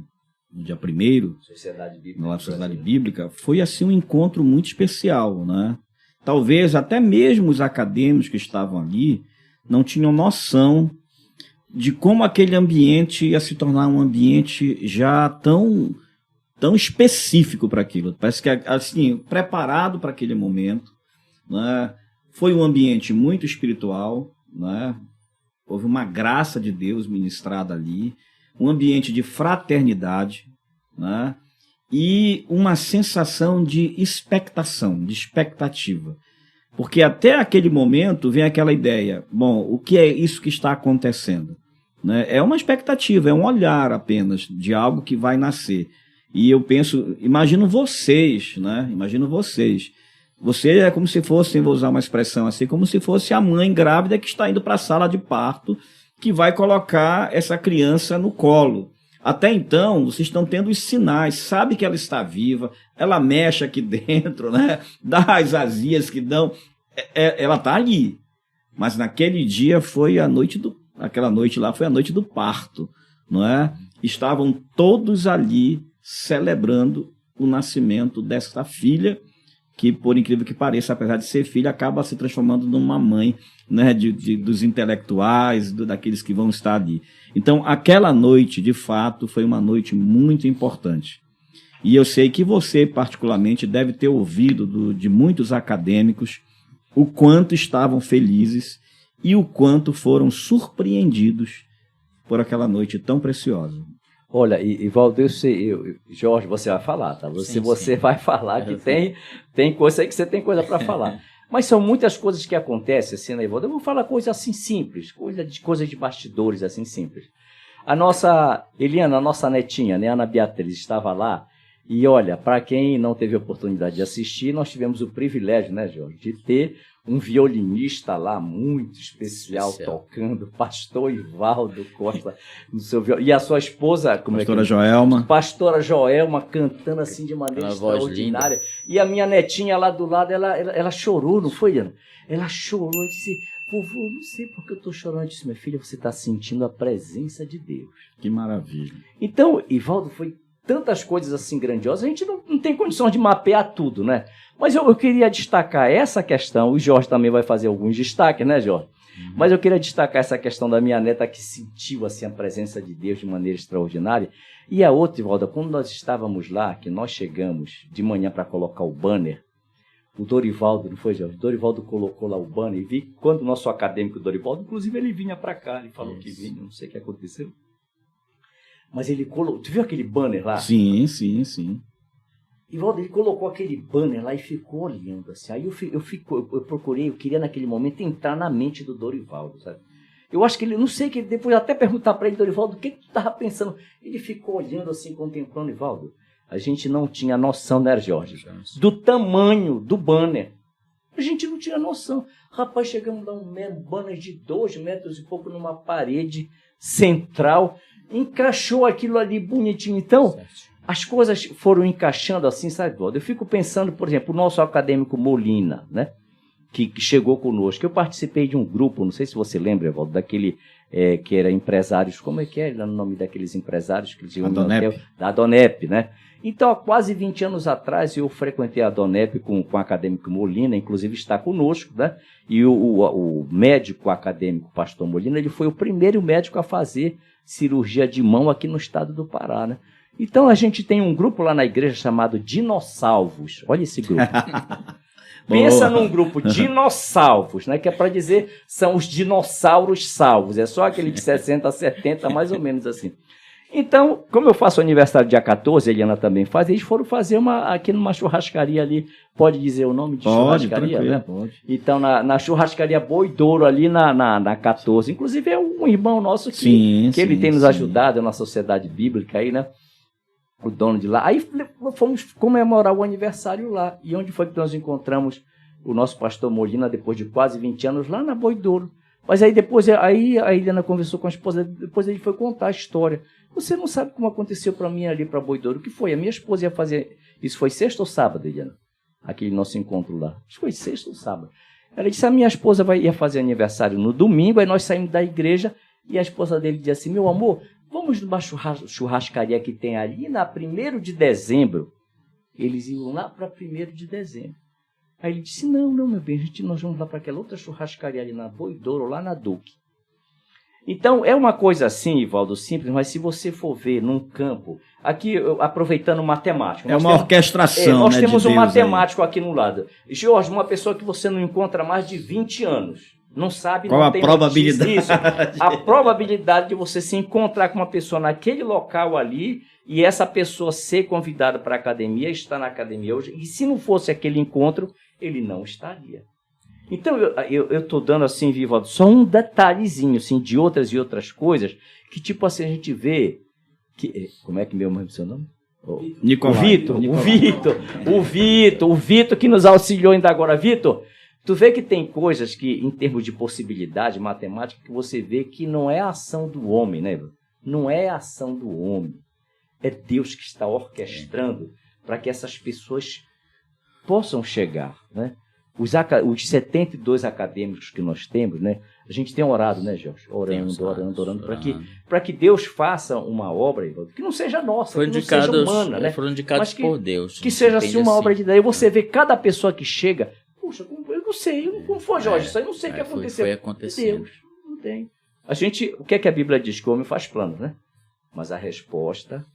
no dia 1º, na Sociedade Bíblica, foi assim um encontro muito especial, né? Talvez até mesmo os acadêmicos que estavam ali não tinham noção de como aquele ambiente ia se tornar um ambiente já tão específico para aquilo. Parece que, assim, preparado para aquele momento, né? Foi um ambiente muito espiritual, né? Houve uma graça de Deus ministrada ali, um ambiente de fraternidade, né? E uma sensação de expectação, de expectativa. Porque até aquele momento vem aquela ideia, bom, o que é isso que está acontecendo? Né? É uma expectativa, é um olhar apenas de algo que vai nascer. E eu penso, imagino vocês, né? Imagino vocês. Você é como se fosse, vou usar uma expressão assim, como se fosse a mãe grávida que está indo para a sala de parto, que vai colocar essa criança no colo. Até então, vocês estão tendo os sinais, sabe que ela está viva, ela mexe aqui dentro, né? Dá as azias que dão, ela está ali. Mas naquele dia foi aquela noite lá foi a noite do parto, não é? Estavam todos ali celebrando o nascimento desta filha, que, por incrível que pareça, apesar de ser filha, acaba se transformando numa mãe, né, dos intelectuais, daqueles que vão estar ali. Então, aquela noite, de fato, foi uma noite muito importante. E eu sei que você, particularmente, deve ter ouvido de muitos acadêmicos o quanto estavam felizes e o quanto foram surpreendidos por aquela noite tão preciosa. Olha, e Valdir, Jorge, você vai falar, tá? Você vai falar que tem coisa aí que você tem coisa para falar. Mas são muitas coisas que acontecem assim, né, Valdir? Eu vou falar coisas assim simples, coisas de bastidores assim simples. A nossa Eliana, a nossa netinha, né, Ana Beatriz, estava lá. E olha, para quem não teve a oportunidade de assistir, nós tivemos o privilégio, né, Jorge, de ter um violinista lá muito especial. Tocando, pastor Ivaldo Costa no seu violão. E a sua esposa, Pastora Joelma, cantando assim de maneira extraordinária. E a minha netinha lá do lado, ela chorou, não foi, Ana? Ela chorou e disse: vovô, não sei porque eu estou chorando. Eu disse: minha filha, você está sentindo a presença de Deus. Que maravilha. Então, Ivaldo, foi tantas coisas assim grandiosas, a gente não tem condição de mapear tudo, né? Mas eu queria destacar essa questão, o Jorge também vai fazer alguns destaques, né, Jorge? Mas eu queria destacar essa questão da minha neta que sentiu assim a presença de Deus de maneira extraordinária. E a outra, Ivaldo, quando nós estávamos lá, que nós chegamos de manhã para colocar o banner, o Dorivaldo, não foi, Jorge? O Dorivaldo colocou lá o banner e vi quando o nosso acadêmico Dorivaldo, inclusive ele vinha para cá, ele falou que vinha, não sei o que aconteceu. Mas ele colocou... Tu viu aquele banner lá? Sim. E ele colocou aquele banner lá e ficou olhando assim. Aí eu procurei, eu queria naquele momento entrar na mente do Dorivaldo, sabe? Eu acho que ele, não sei, que depois até perguntar para ele, Dorivaldo, o que tu estava pensando? Ele ficou olhando assim, contemplando, Ivaldo. A gente não tinha noção, né, Jorge? Do tamanho do banner. A gente não tinha noção. Rapaz, chegamos a um banner de 2 metros e pouco numa parede central. Encaixou aquilo ali bonitinho. Então, as coisas foram encaixando assim, sabe, Valdo? Eu fico pensando, por exemplo, o nosso acadêmico Molina, né? Que chegou conosco. Eu participei de um grupo, não sei se você lembra, Valdo, daquele que era empresários, como é que é o nome daqueles empresários que tinham no hotel? Da Donep, né? Então, há quase 20 anos atrás, eu frequentei a Donep com o acadêmico Molina, inclusive está conosco, né? E o médico acadêmico, pastor Molina, ele foi o primeiro médico a fazer cirurgia de mão aqui no estado do Pará, né? Então, a gente tem um grupo lá na igreja chamado Dinossalvos. Olha esse grupo. Pensa num grupo Dinossalvos, né? Que é para dizer, são os dinossauros salvos. É só aquele de 60 a 70, mais ou menos assim. Então, como eu faço aniversário dia 14, a Eliana também faz, eles foram fazer aqui numa churrascaria ali, pode dizer o nome de churrascaria, né? Pode. Então, na churrascaria Boidouro, ali na 14. Inclusive, é um irmão nosso que ele tem nos ajudado na sociedade bíblica aí, né? O dono de lá. Aí fomos comemorar o aniversário lá. E onde foi que nós encontramos o nosso pastor Molina, depois de quase 20 anos, lá na Boidouro. Mas aí depois, a Eliana conversou com a esposa, depois ele foi contar a história. Você não sabe como aconteceu para mim ali para Boidouro. O que foi? A minha esposa ia fazer... Isso foi sexta ou sábado, Eliana? Aquele nosso encontro lá. Acho que foi sexta ou sábado. Ela disse, a minha esposa ia fazer aniversário no domingo, aí nós saímos da igreja e a esposa dele disse assim, meu amor, vamos numa churrascaria que tem ali na 1º de dezembro. Eles iam lá para 1º de dezembro. Aí ele disse, não, meu bem, nós vamos lá para aquela outra churrascaria ali na Boidouro, lá na Duque. Então, é uma coisa assim, Ivaldo, simples, mas se você for ver num campo, aqui, aproveitando matemática. É uma orquestração, nós né, temos de um Deus matemático aí aqui no lado. Jorge, uma pessoa que você não encontra há mais de 20 anos, não sabe... Qual não a tem probabilidade? Isso, a probabilidade de você se encontrar com uma pessoa naquele local ali e essa pessoa ser convidada para a academia, estar na academia hoje, e se não fosse aquele encontro, ele não estaria. Então, eu estou dando assim, Vivaldo, só um detalhezinho assim, de outras e outras coisas, que tipo assim a gente vê, que, como é que meu irmão é o seu nome? Nicolai. O Vitor que nos auxiliou ainda agora. Vitor, tu vê que tem coisas que, em termos de possibilidade matemática, que você vê que não é a ação do homem, né? Não é a ação do homem. É Deus que está orquestrando para que essas pessoas possam chegar, né? Os 72 acadêmicos que nós temos, né? A gente tem orado, né, Jorge? Orando, para que Deus faça uma obra que não seja nossa, que não seja humana, né? Foram indicados por Deus. Que seja assim uma obra de Deus. E você vê cada pessoa que chega, puxa, eu não sei, como foi, Jorge? Isso aí eu não sei o que aconteceu. Foi acontecendo. Deus, não tem. O que é que a Bíblia diz? Que o homem faz planos, né? Mas a resposta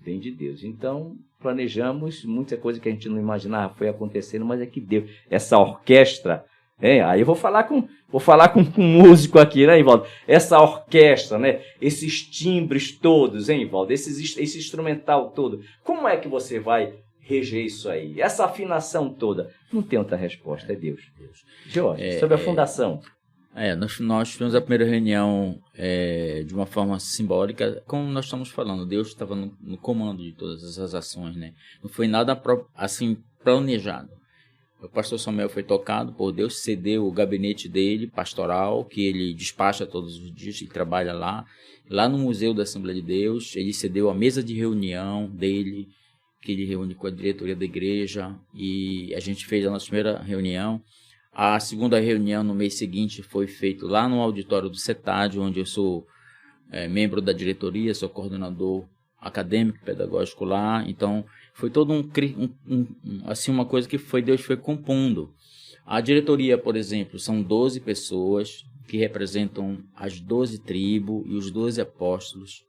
vem de Deus. Então, planejamos, muita coisa que a gente não imaginava foi acontecendo, mas é que Deus, essa orquestra, aí eu vou falar com um músico aqui, né, Ivaldo? Essa orquestra, né? Esses timbres todos, hein, Ivaldo? Esse instrumental todo. Como é que você vai reger isso aí? Essa afinação toda? Não tem outra resposta, é Deus. Jorge, sobre a fundação. Nós tivemos a primeira reunião de uma forma simbólica, como nós estamos falando, Deus estava no comando de todas essas ações, né? Não foi nada assim planejado. O pastor Samuel foi tocado por Deus, cedeu o gabinete dele, pastoral, que ele despacha todos os dias e trabalha lá no Museu da Assembleia de Deus. Ele cedeu a mesa de reunião dele, que ele reúne com a diretoria da igreja, e a gente fez a nossa primeira reunião. A segunda reunião no mês seguinte foi feita lá no auditório do CETAD, onde eu sou membro da diretoria, sou coordenador acadêmico, pedagógico lá. Então, foi todo assim, uma coisa que Deus foi compondo. A diretoria, por exemplo, são 12 pessoas que representam as 12 tribos e os 12 apóstolos.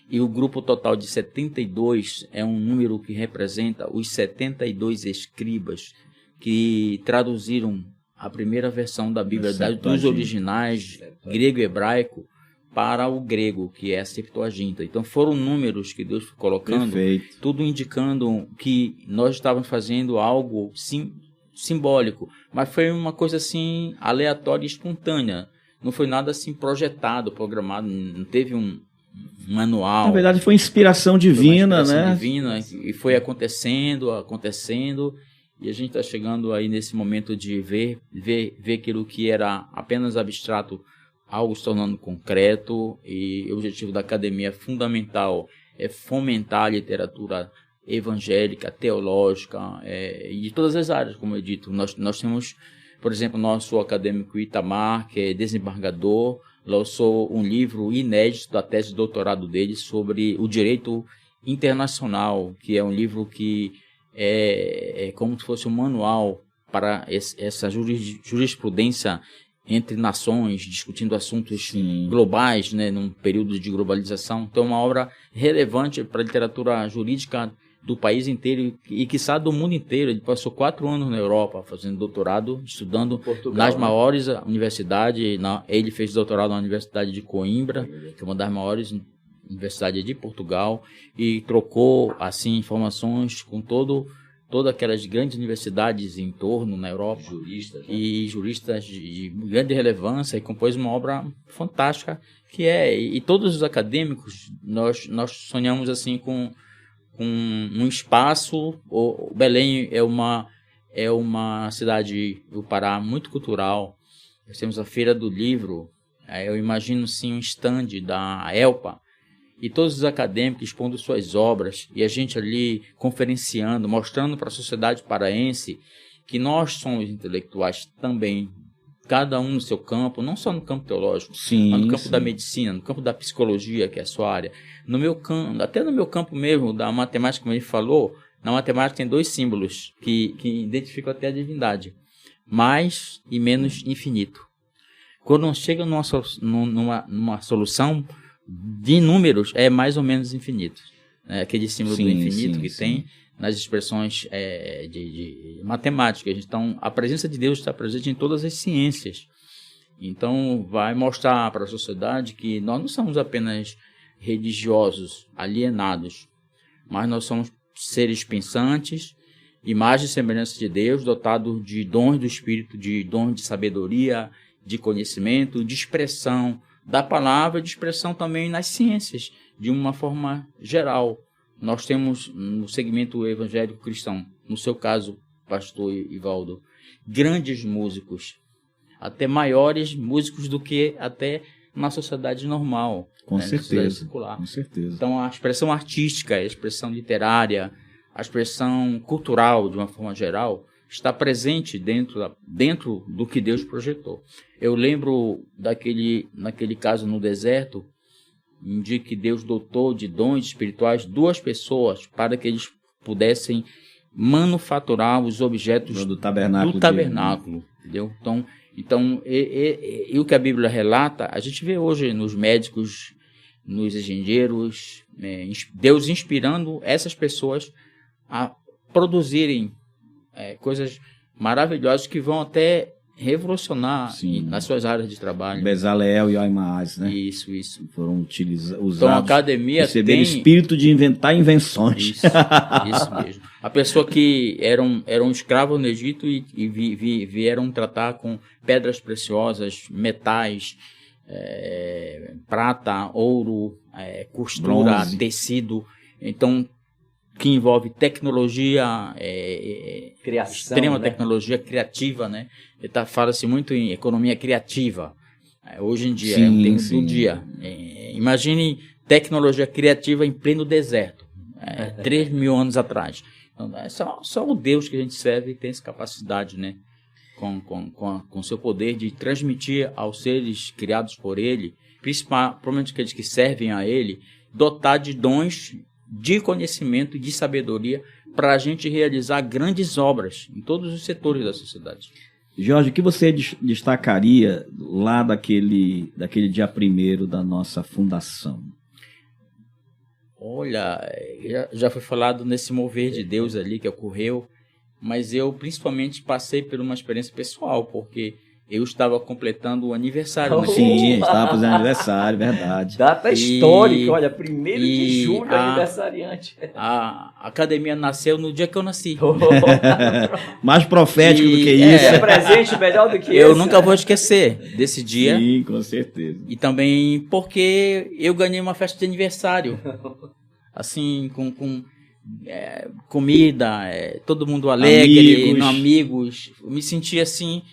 E o grupo total de 72 é um número que representa os 72 escribas que traduziram a primeira versão da Bíblia, dos originais grego e hebraico, para o grego, que é a Septuaginta. Então foram números que Deus foi colocando, tudo indicando que nós estávamos fazendo algo simbólico, mas foi uma coisa assim aleatória e espontânea. Não foi nada assim projetado, programado, não teve um manual. Na verdade foi inspiração divina, né? E foi acontecendo. E a gente está chegando aí nesse momento de ver aquilo que era apenas abstrato, algo se tornando concreto. E o objetivo da academia fundamental é fomentar a literatura evangélica, teológica, e de todas as áreas, como eu dito. Nós temos, por exemplo, nosso acadêmico Itamar, que é desembargador, lançou um livro inédito da tese de doutorado dele sobre o direito internacional, que é um livro que é como se fosse um manual para essa jurisprudência entre nações, discutindo assuntos globais, né, num período de globalização. Então, é uma obra relevante para a literatura jurídica do país inteiro e quiçá do mundo inteiro. Ele passou 4 anos na Europa fazendo doutorado, estudando Portugal, nas maiores universidades. Ele fez doutorado na Universidade de Coimbra, que é uma das maiores universidades de Portugal, e trocou assim informações com todas aquelas grandes universidades em torno na Europa, juristas de grande relevância, e compôs uma obra fantástica e todos os acadêmicos nós sonhamos assim com um espaço. O Belém é uma cidade do Pará muito cultural. Nós temos a Feira do Livro, eu imagino sim um stand da ELPA, e todos os acadêmicos expondo suas obras, e a gente ali conferenciando, mostrando para a sociedade paraense que nós somos intelectuais também, cada um no seu campo, não só no campo teológico, Sim, mas no campo sim. da medicina, no campo da psicologia, que é a sua área. No meu campo, até no meu campo mesmo, da matemática, como ele falou, na matemática tem 2 símbolos que identificam até a divindade. Mais e menos infinito. Quando nós chega numa solução de números, é mais ou menos infinito. Aquele símbolo do infinito que tem nas expressões de matemáticas. Então, a presença de Deus está presente em todas as ciências. Então, vai mostrar para a sociedade que nós não somos apenas religiosos, alienados, mas nós somos seres pensantes, imagem e semelhança de Deus, dotados de dons do Espírito, de dons de sabedoria, de conhecimento, de expressão da palavra, de expressão também nas ciências, de uma forma geral. Nós temos no segmento evangélico cristão, no seu caso, pastor Ivaldo, grandes músicos, até maiores músicos do que até na sociedade normal, Com na sociedade certeza, secular. com certeza. Então, a expressão artística, a expressão literária, a expressão cultural, de uma forma geral, está presente dentro do que Deus projetou. Eu lembro naquele caso no deserto, um dia que Deus dotou de dons espirituais 2 pessoas para que eles pudessem manufaturar os objetos do tabernáculo. Entendeu? Então e o que a Bíblia relata, a gente vê hoje nos médicos, nos engenheiros, Deus inspirando essas pessoas a produzirem coisas maravilhosas que vão até revolucionar nas suas áreas de trabalho. Bezaleel e Aimaz, né? Isso. Foram usados. Então a academia receberam espírito de inventar invenções. Isso mesmo. A pessoa que eram escravos no Egito e vieram tratar com pedras preciosas, metais, prata, ouro, costura, bronze, tecido. Então, que envolve tecnologia, criação, extrema, né? Tecnologia criativa, né? Fala-se muito em economia criativa. Hoje em dia, sim. do dia. Imagine tecnologia criativa em pleno deserto, 3.000 anos atrás. Então, só o Deus que a gente serve tem essa capacidade, né? Com seu poder de transmitir aos seres criados por Ele, principalmente aqueles que servem a Ele, dotar de dons de conhecimento e de sabedoria para a gente realizar grandes obras em todos os setores da sociedade. Jorge, o que você destacaria lá daquele dia 1º da nossa fundação? Olha, já foi falado nesse mover de Deus ali que ocorreu, mas eu principalmente passei por uma experiência pessoal, porque eu estava completando o aniversário. Sim, estava fazendo aniversário, verdade. Data histórica, olha, 1º de julho, aniversariante. A academia nasceu no dia que eu nasci. Mais profético do que isso. É presente melhor do que eu nunca vou esquecer desse dia. Sim, com certeza. E também porque eu ganhei uma festa de aniversário. Assim, com comida, todo mundo alegre, amigos. Eu me senti assim,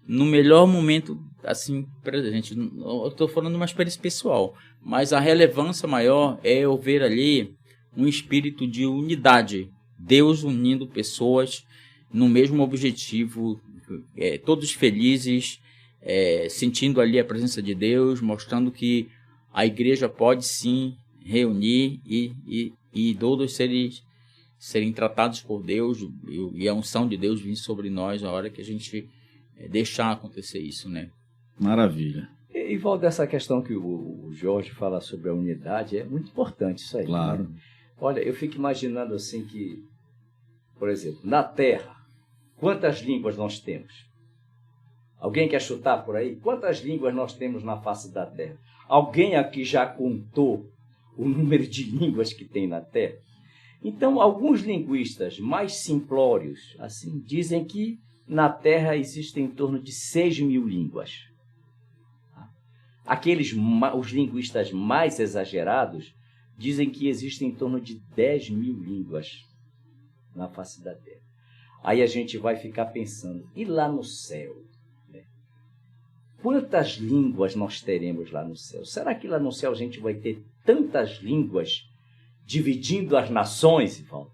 no melhor momento, assim, presente. Eu estou falando de uma experiência pessoal, mas a relevância maior é eu ver ali um espírito de unidade. Deus unindo pessoas no mesmo objetivo, todos felizes, sentindo ali a presença de Deus, mostrando que a igreja pode sim reunir e todos serem tratados por Deus e a unção de Deus vir sobre nós na hora que a gente deixar acontecer isso, né? Maravilha. E volta essa questão que o Jorge fala sobre a unidade, é muito importante isso aí. Claro. Né? Olha, eu fico imaginando assim que, por exemplo, na Terra, quantas línguas nós temos? Alguém quer chutar por aí? Quantas línguas nós temos na face da Terra? Alguém aqui já contou o número de línguas que tem na Terra? Então, alguns linguistas mais simplórios assim, dizem que na Terra existem em torno de 6.000 línguas. Os linguistas mais exagerados dizem que existem em torno de 10.000 línguas na face da Terra. Aí a gente vai ficar pensando, e lá no céu? Né? Quantas línguas nós teremos lá no céu? Será que lá no céu a gente vai ter tantas línguas dividindo as nações, Ivaldo?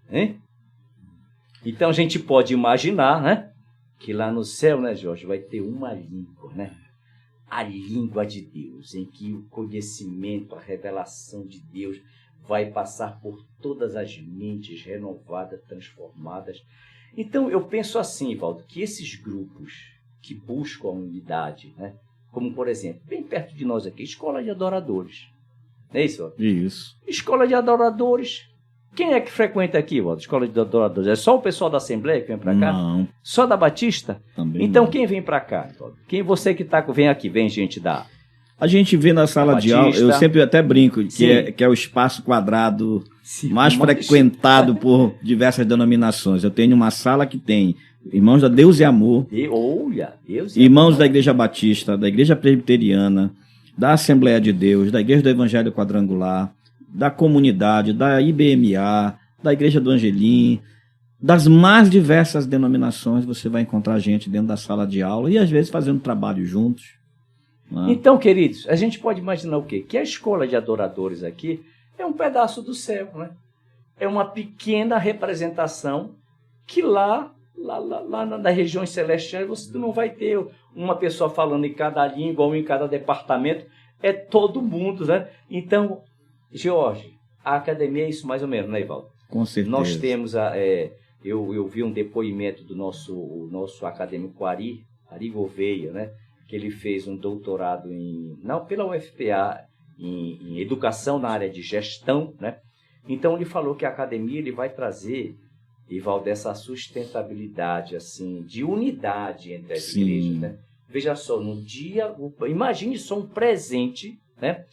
Então a gente pode imaginar, né, que lá no céu, né, Jorge, vai ter uma língua, né? A língua de Deus, em que o conhecimento, a revelação de Deus vai passar por todas as mentes renovadas, transformadas. Então, eu penso assim, Valdo, que esses grupos que buscam a unidade, né? Como, por exemplo, bem perto de nós aqui, Escola de Adoradores. Não é isso, Valdo? Isso. Escola de Adoradores. Quem é que frequenta aqui, Valdo? Escola de Adoradores? É só o pessoal da Assembleia que vem para cá? Não. Só da Batista? Também então, não. quem vem para cá? Quem você que vem aqui? Vem gente da... A gente vê na sala de aula, eu sempre até brinco, que é o espaço quadrado mais frequentado por diversas denominações. Eu tenho uma sala que tem irmãos da Deus e Amor, irmãos da Igreja Batista, da Igreja Presbiteriana, da Assembleia de Deus, da Igreja do Evangelho Quadrangular, da Comunidade, da IBMA, da Igreja do Angelim, das mais diversas denominações. Você vai encontrar gente dentro da sala de aula e às vezes fazendo trabalho juntos. Então, queridos, a gente pode imaginar o quê? Que a escola de adoradores aqui é um pedaço do céu, né? É uma pequena representação que lá nas regiões celestiais você não vai ter uma pessoa falando em cada língua ou em cada departamento, é todo mundo, né? Então, Jorge, a academia é isso mais ou menos, né, Ivaldo? Com certeza. Nós temos, eu vi um depoimento do nosso acadêmico Ari Gouveia, né? Que ele fez um doutorado pela UFPA em educação na área de gestão, né? Então ele falou que a academia ele vai trazer, Ivaldo, essa sustentabilidade assim, de unidade entre as igrejas, né? Veja só, imagine só um presente, né,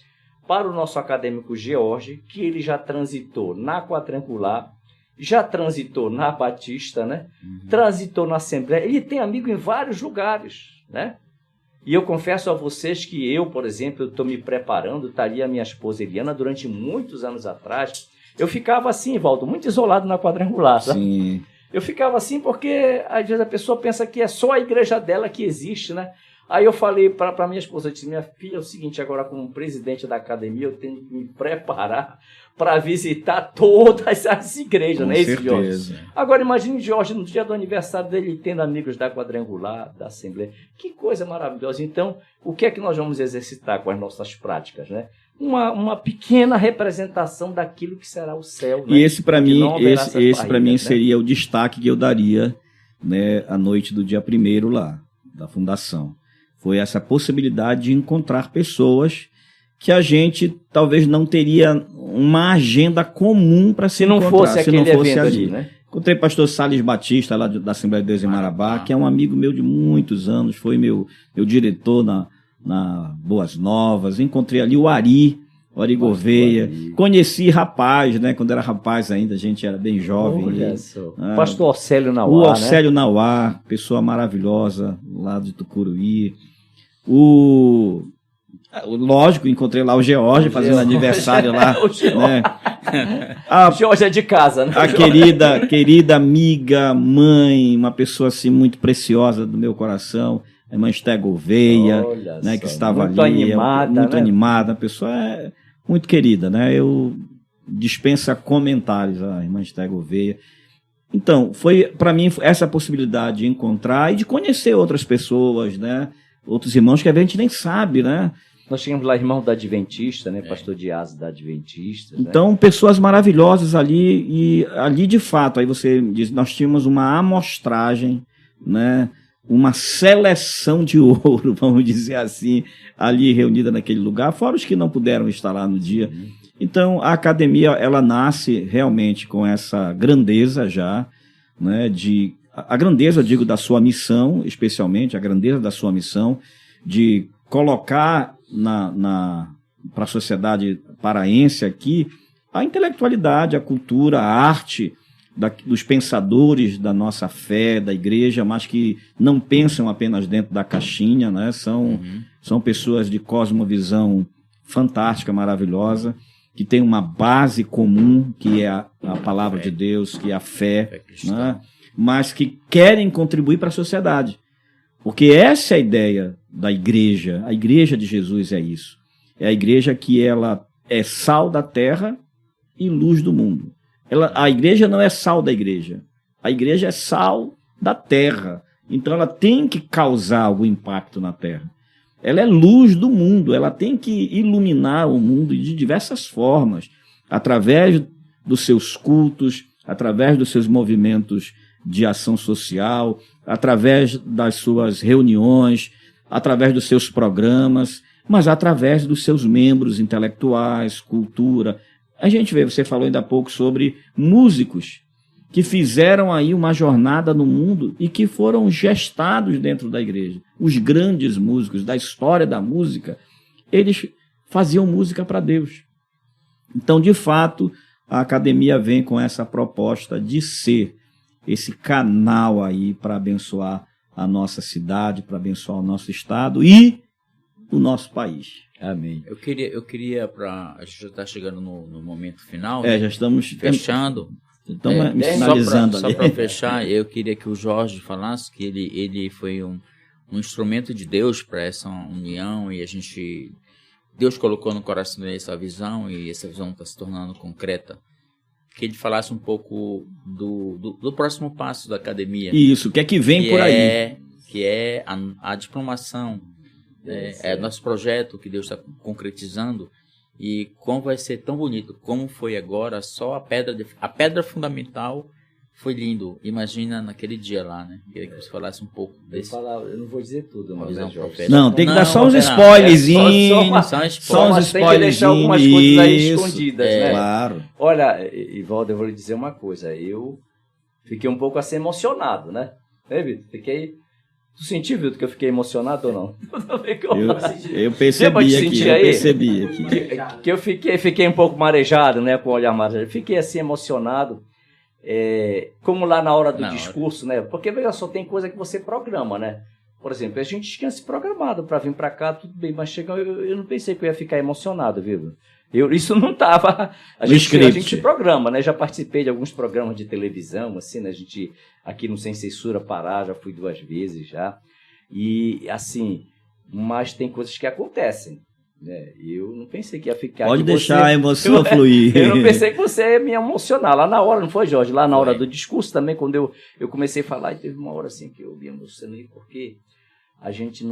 para o nosso acadêmico George, que ele já transitou na Quadrangular, já transitou na Batista, né? Transitou na Assembleia, ele tem amigo em vários lugares, né? E eu confesso a vocês que eu, por exemplo, estou me preparando, estaria a minha esposa Eliana, durante muitos anos atrás, eu ficava assim, Valdo, muito isolado na Quadrangular, sabe? Sim. Eu ficava assim porque, às vezes, a pessoa pensa que é só a igreja dela que existe, né? Aí eu falei para minha esposa, eu disse, minha filha, é o seguinte, agora como presidente da academia, eu tenho que me preparar para visitar todas as igrejas, não é isso, Jorge? Agora imagine Jorge, no dia do aniversário dele, tendo amigos da Quadrangular, da Assembleia. Que coisa maravilhosa. Então, o que é que nós vamos exercitar com as nossas práticas, né? Uma pequena representação daquilo que será o céu. Né? E esse para mim seria o destaque que eu daria, né, à noite do dia 1º lá, da fundação. Foi essa possibilidade de encontrar pessoas que a gente talvez não teria uma agenda comum para se encontrar. Se não fosse ali, né? Encontrei o pastor Salles Batista, lá da Assembleia de Deus em Marabá, que é um amigo meu de muitos anos, foi meu diretor na Boas Novas. Encontrei ali o Ari Gouveia. Conheci rapaz, né? Quando era rapaz ainda, a gente era bem jovem. Pastor Orcélio Nauá. O Orcélio Nauá, pessoa maravilhosa, lá de Tucuruí. Lógico, encontrei lá o George fazendo aniversário lá. O George é de casa, né? A querida amiga, mãe, uma pessoa assim muito preciosa do meu coração, a irmã Esté Gouveia, né, que estava muito ali. Muito animada, a pessoa é muito querida, né? Eu dispensa comentários, a irmã Esté Gouveia. Então, foi para mim essa possibilidade de encontrar e de conhecer outras pessoas, né? Outros irmãos que a gente nem sabe, né? Nós tínhamos lá irmão da Adventista, né? Pastor Dias da Adventista. Então, pessoas maravilhosas ali, e ali de fato, aí você diz, nós tínhamos uma amostragem, né? Uma seleção de ouro, vamos dizer assim, ali reunida naquele lugar, fora os que não puderam estar lá no dia. Então, a academia, ela nasce realmente com essa grandeza já, né? A grandeza, eu digo, da sua missão, especialmente, a grandeza da sua missão de colocar para a sociedade paraense aqui a intelectualidade, a cultura, a arte dos pensadores da nossa fé, da igreja, mas que não pensam apenas dentro da caixinha, né? São pessoas de cosmovisão fantástica, maravilhosa, que tem uma base comum, que é a palavra de Deus, que é a fé, né? Mas que querem contribuir para a sociedade. Porque essa é a ideia da igreja. A igreja de Jesus é isso. É a igreja que ela é sal da terra e luz do mundo. A igreja não é sal da igreja. A igreja é sal da terra Então ela tem que causar algum impacto na Terra. Ela é luz do mundo, ela tem que iluminar o mundo de diversas formas, através dos seus cultos, através dos seus movimentos de ação social, através das suas reuniões, através dos seus programas, mas através dos seus membros intelectuais, cultura. A gente vê, você falou ainda há pouco sobre músicos que fizeram aí uma jornada no mundo e que foram gestados dentro da igreja. Os grandes músicos da história da música, eles faziam música para Deus. Então, de fato, a academia vem com essa proposta de ser esse canal aí para abençoar a nossa cidade, para abençoar o nosso estado e o nosso país. Amém. Eu queria a gente já está chegando no momento final. Já estamos fechando. Estamos finalizando. Só para fechar, eu queria que o Jorge falasse que ele foi um instrumento de Deus para essa união e Deus colocou no coração dele essa visão e essa visão está se tornando concreta. Que ele falasse um pouco do próximo passo da academia. Isso, o que é que vem por aí? Que é a diplomação, é nosso projeto que Deus está concretizando e como vai ser tão bonito, como foi agora, só a pedra fundamental foi lindo. Imagina naquele dia lá, né? Queria que você falasse um pouco desse. Eu não vou dizer tudo, mas não, tem que dar só uns spoilerzinhos. Só uns spoilerzinhos. Tem que deixar algumas coisas aí escondidas, né? Claro. Olha, Ivaldo, eu vou lhe dizer uma coisa. Eu fiquei um pouco assim emocionado, né? Vitor? Tu sentiu, Vitor, que eu fiquei emocionado ou não? Eu percebi aqui. Que eu fiquei um pouco marejado, né? Com o olhar marejado. Fiquei assim emocionado. Como lá na hora do discurso, né? Porque veja só, tem coisa que você programa, né? Por exemplo, a gente tinha se programado para vir para cá, tudo bem, mas eu não pensei que eu ia ficar emocionado, viu? Isso não estava. A gente programa, né? Já participei de alguns programas de televisão, assim, né? A gente aqui no Sem Censura Pará, já fui 2 vezes já. E assim, mas tem coisas que acontecem. Eu não pensei que ia ficar. Pode deixar a emoção fluir. Eu não pensei que você ia me emocionar. Lá na hora, não foi, Jorge? Lá na hora do discurso também, quando eu comecei a falar, e teve uma hora assim que eu me emocionei, porque a gente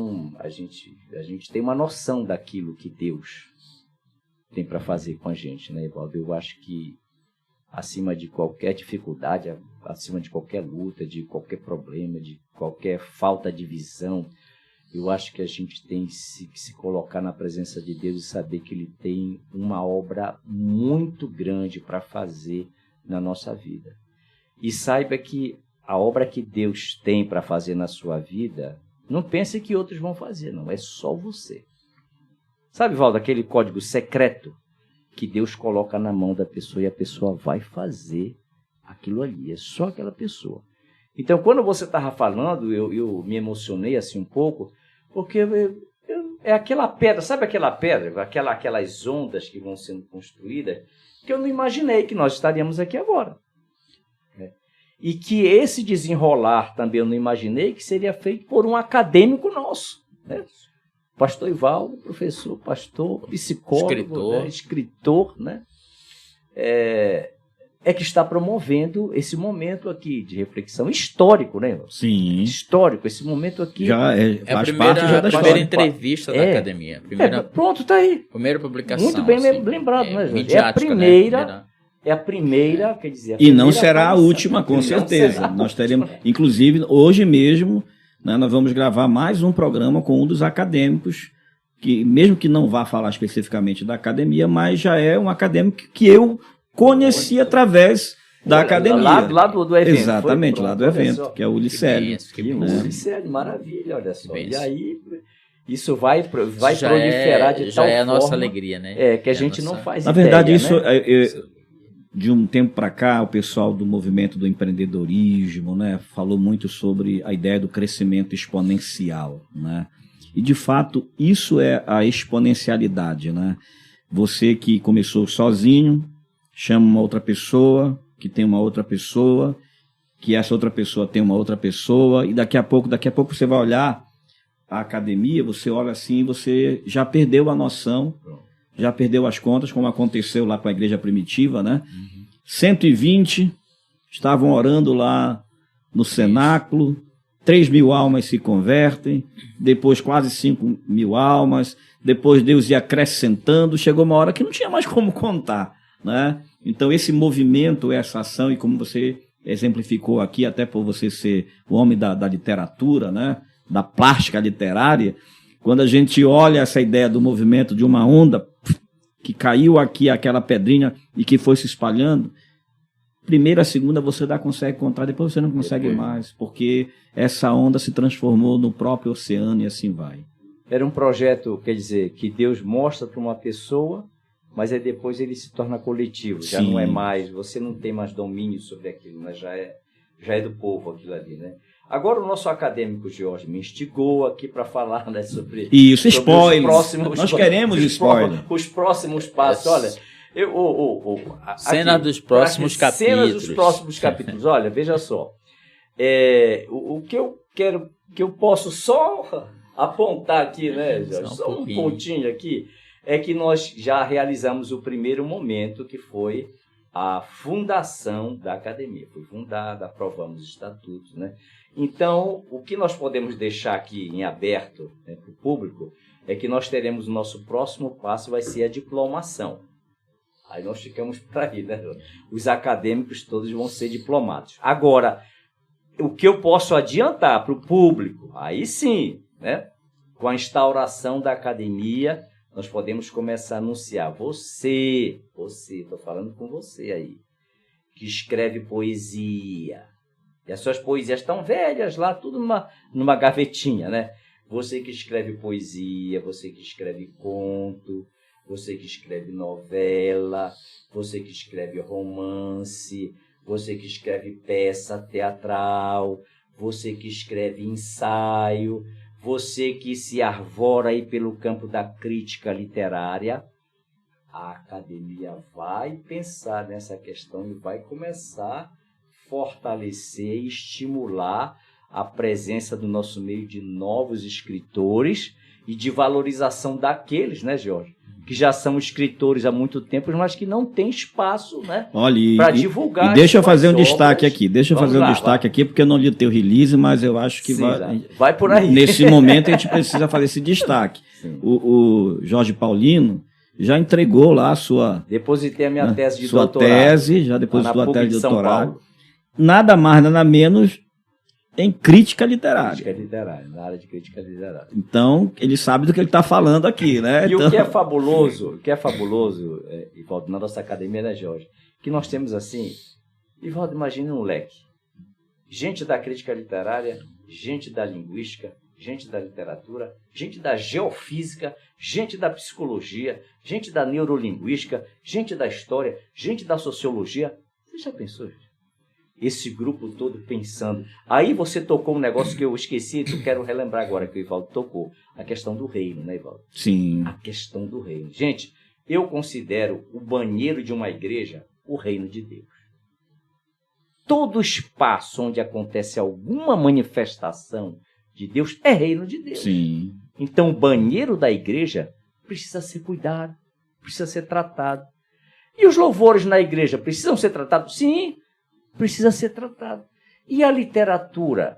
tem uma noção daquilo que Deus tem para fazer com a gente, né, Ivaldo? Eu acho que acima de qualquer dificuldade, acima de qualquer luta, de qualquer problema, de qualquer falta de visão, eu acho que a gente tem que se colocar na presença de Deus e saber que Ele tem uma obra muito grande para fazer na nossa vida. E saiba que a obra que Deus tem para fazer na sua vida, não pense que outros vão fazer, não. É só você. Sabe, Valdo, aquele código secreto que Deus coloca na mão da pessoa e a pessoa vai fazer aquilo ali. É só aquela pessoa. Então, quando você estava falando, eu me emocionei assim um pouco, porque é aquela pedra, sabe aquela pedra, aquelas ondas que vão sendo construídas, que eu não imaginei que nós estaríamos aqui agora. E que esse desenrolar também eu não imaginei que seria feito por um acadêmico nosso, né? Pastor Ivaldo, professor, pastor, psicólogo, escritor, né? Que está promovendo esse momento aqui de reflexão histórico, né? Sim. Histórico, esse momento aqui. Faz parte já da primeira entrevista da academia. Pronto, está aí. Primeira publicação. Muito bem lembrado, né, Jorge? É a primeira, quer dizer... E não será a última, com certeza. Nós teremos, inclusive, hoje mesmo, né, nós vamos gravar mais um programa com um dos acadêmicos, que mesmo que não vá falar especificamente da academia, mas já é um acadêmico que eu conheci através da academia. Lá do evento. Exatamente, lá do evento, que é o Ulicélio. Ulicélio, maravilha, olha só. E aí, isso vai proliferar de tal forma... Já é a nossa alegria, né? Que a gente não faz ideia. Na verdade, isso... De um tempo para cá, o pessoal do movimento do empreendedorismo, né, falou muito sobre a ideia do crescimento exponencial, né? E, de fato, isso é a exponencialidade, né? Você que começou sozinho, chama uma outra pessoa, que tem uma outra pessoa, que essa outra pessoa tem uma outra pessoa, e daqui a pouco você vai olhar a academia, você olha assim, você já perdeu a noção, já perdeu as contas, como aconteceu lá com a igreja primitiva, né? 120 estavam orando lá no cenáculo, 3.000 almas se convertem, depois quase 5.000 almas, depois Deus ia acrescentando, chegou uma hora que não tinha mais como contar, né? Então esse movimento, essa ação, e como você exemplificou aqui, até por você ser o homem da literatura, né? Da plástica literária, quando a gente olha essa ideia do movimento de uma onda que caiu aqui, aquela pedrinha, e que foi se espalhando, primeira, segunda você consegue contar, depois você não consegue mais, porque essa onda se transformou no próprio oceano e assim vai. Era um projeto, quer dizer, que Deus mostra para uma pessoa, mas aí depois ele se torna coletivo, já não é mais, você não tem mais domínio sobre aquilo, mas já é do povo aquilo ali, né? Agora o nosso acadêmico Jorge me instigou aqui para falar, né, sobre... Isso, spoiler. Nós queremos spoiler. Os próximos passos, olha... Cenas dos próximos capítulos. Cenas dos próximos capítulos. Olha, veja só. O que eu quero, que eu posso só apontar aqui, né, Jorge? Só um pontinho aqui, é que nós já realizamos o primeiro momento, que foi a fundação da academia. Foi fundada, aprovamos os estatutos, né? Então, o que nós podemos deixar aqui em aberto, né, para o público é que nós teremos o nosso próximo passo, vai ser a diplomação. Aí nós ficamos por aí, né? Os acadêmicos todos vão ser diplomados. Agora, o que eu posso adiantar para o público, aí sim, né? Com a instauração da academia, nós podemos começar a anunciar. Você, estou falando com você aí, que escreve poesia. E as suas poesias estão velhas lá, tudo numa gavetinha, né? Você que escreve poesia, você que escreve conto, você que escreve novela, você que escreve romance, você que escreve peça teatral, você que escreve ensaio, você que se arvora aí pelo campo da crítica literária, a academia vai pensar nessa questão e vai começar a fortalecer e estimular a presença do nosso meio de novos escritores e de valorização daqueles, né, Jorge, que já são escritores há muito tempo, mas que não tem espaço, né, para divulgar. E deixa eu fazer um destaque aqui, aqui, porque eu não li o teu release, mas eu acho que vai por aí. Nesse momento a gente precisa fazer esse destaque. O Jorge Paulino já entregou lá a sua... Depositei a minha tese de sua doutorado. Tese, já depositou a tese de doutorado. Nada mais, nada menos em crítica literária. Crítica literária, na área de crítica literária. Então, ele sabe do que ele está falando aqui, né? E o que é fabuloso, Ivaldo, na nossa academia, né, Jorge? Que nós temos assim, Ivaldo, imagine um leque. Gente da crítica literária, gente da linguística, gente da literatura, gente da geofísica, gente da psicologia, gente da neurolinguística, gente da história, gente da sociologia. Você já pensou, gente? Esse grupo todo pensando. Aí você tocou um negócio que eu esqueci, que eu quero relembrar agora, que o Ivaldo tocou. A questão do reino, né, Ivaldo? Sim. A questão do reino. Gente, eu considero o banheiro de uma igreja o reino de Deus. Todo espaço onde acontece alguma manifestação de Deus é reino de Deus. Sim. Então, o banheiro da igreja precisa ser cuidado, precisa ser tratado. E os louvores na igreja precisam ser tratados? Sim, precisa ser tratado. E a literatura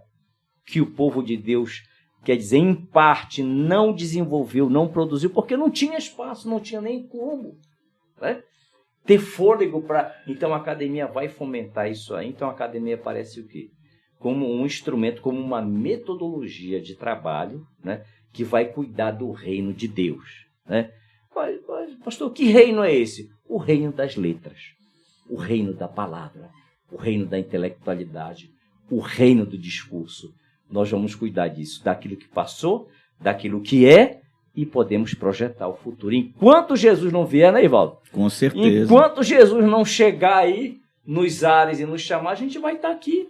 que o povo de Deus, quer dizer, em parte, não desenvolveu, não produziu, porque não tinha espaço, não tinha nem como, né, ter fôlego para... Então a academia vai fomentar isso aí. Então a academia parece o quê? Como um instrumento, como uma metodologia de trabalho, né, que vai cuidar do reino de Deus, né? Mas, pastor, que reino é esse? O reino das letras, o reino da palavra, o reino da intelectualidade, o reino do discurso. Nós vamos cuidar disso, daquilo que passou, daquilo que é, e podemos projetar o futuro. Enquanto Jesus não vier, né, Ivaldo? Com certeza. Enquanto Jesus não chegar aí nos ares e nos chamar, a gente vai estar aqui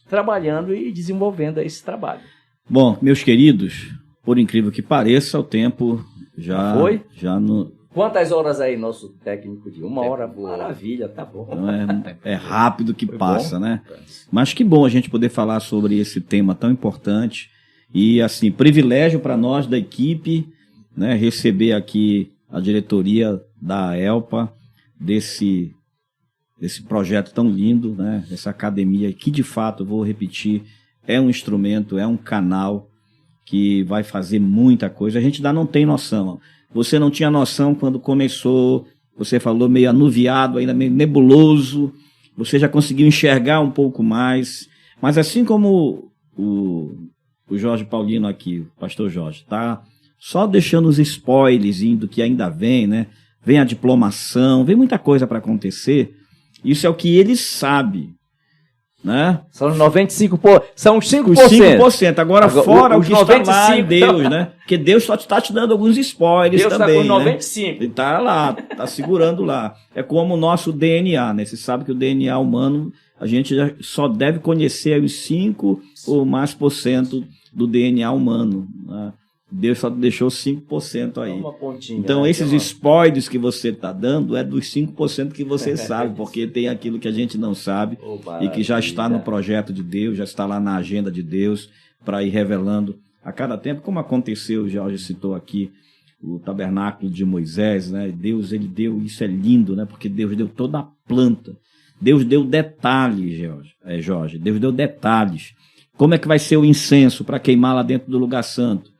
trabalhando e desenvolvendo esse trabalho. Bom, meus queridos, por incrível que pareça, o tempo já foi? Já no... Quantas horas aí, nosso técnico de 1 hora? Boa. Maravilha, tá bom. É rápido que passa, bom, né? Mas que bom a gente poder falar sobre esse tema tão importante. E, assim, privilégio para nós da equipe, né, receber aqui a diretoria da AELPA, desse projeto tão lindo, né? Essa academia que, de fato, vou repetir, é um instrumento, é um canal que vai fazer muita coisa. A gente ainda não tem noção. Você não tinha noção quando começou, você falou meio anuviado, ainda meio nebuloso, você já conseguiu enxergar um pouco mais. Mas assim como o Jorge Paulino aqui, o pastor Jorge, tá só deixando os spoilers do que ainda vem, né? Vem a diplomação, vem muita coisa para acontecer. Isso é o que ele sabe, né? São 95%, são os 5%. Os 5%. Agora fora o que 95%, está lá em Deus, né? Porque Deus só está te dando alguns spoilers Deus também, está com 95%. Né? Ele está lá, está segurando lá. É como o nosso DNA, né? Você sabe que o DNA humano, a gente só deve conhecer os 5% ou mais do DNA humano, né? Deus só deixou 5% aí. Uma pontinha, então, né? esses spoilers que você está dando é dos 5% que você sabe, porque tem aquilo que a gente não sabe e que já está no projeto de Deus, já está lá na agenda de Deus, para ir revelando a cada tempo, como aconteceu, o Jorge citou aqui, o tabernáculo de Moisés, né? Deus, ele deu, isso é lindo, né? Porque Deus deu toda a planta, Deus deu detalhes, Jorge, Deus deu detalhes. Como é que vai ser o incenso para queimar lá dentro do lugar santo?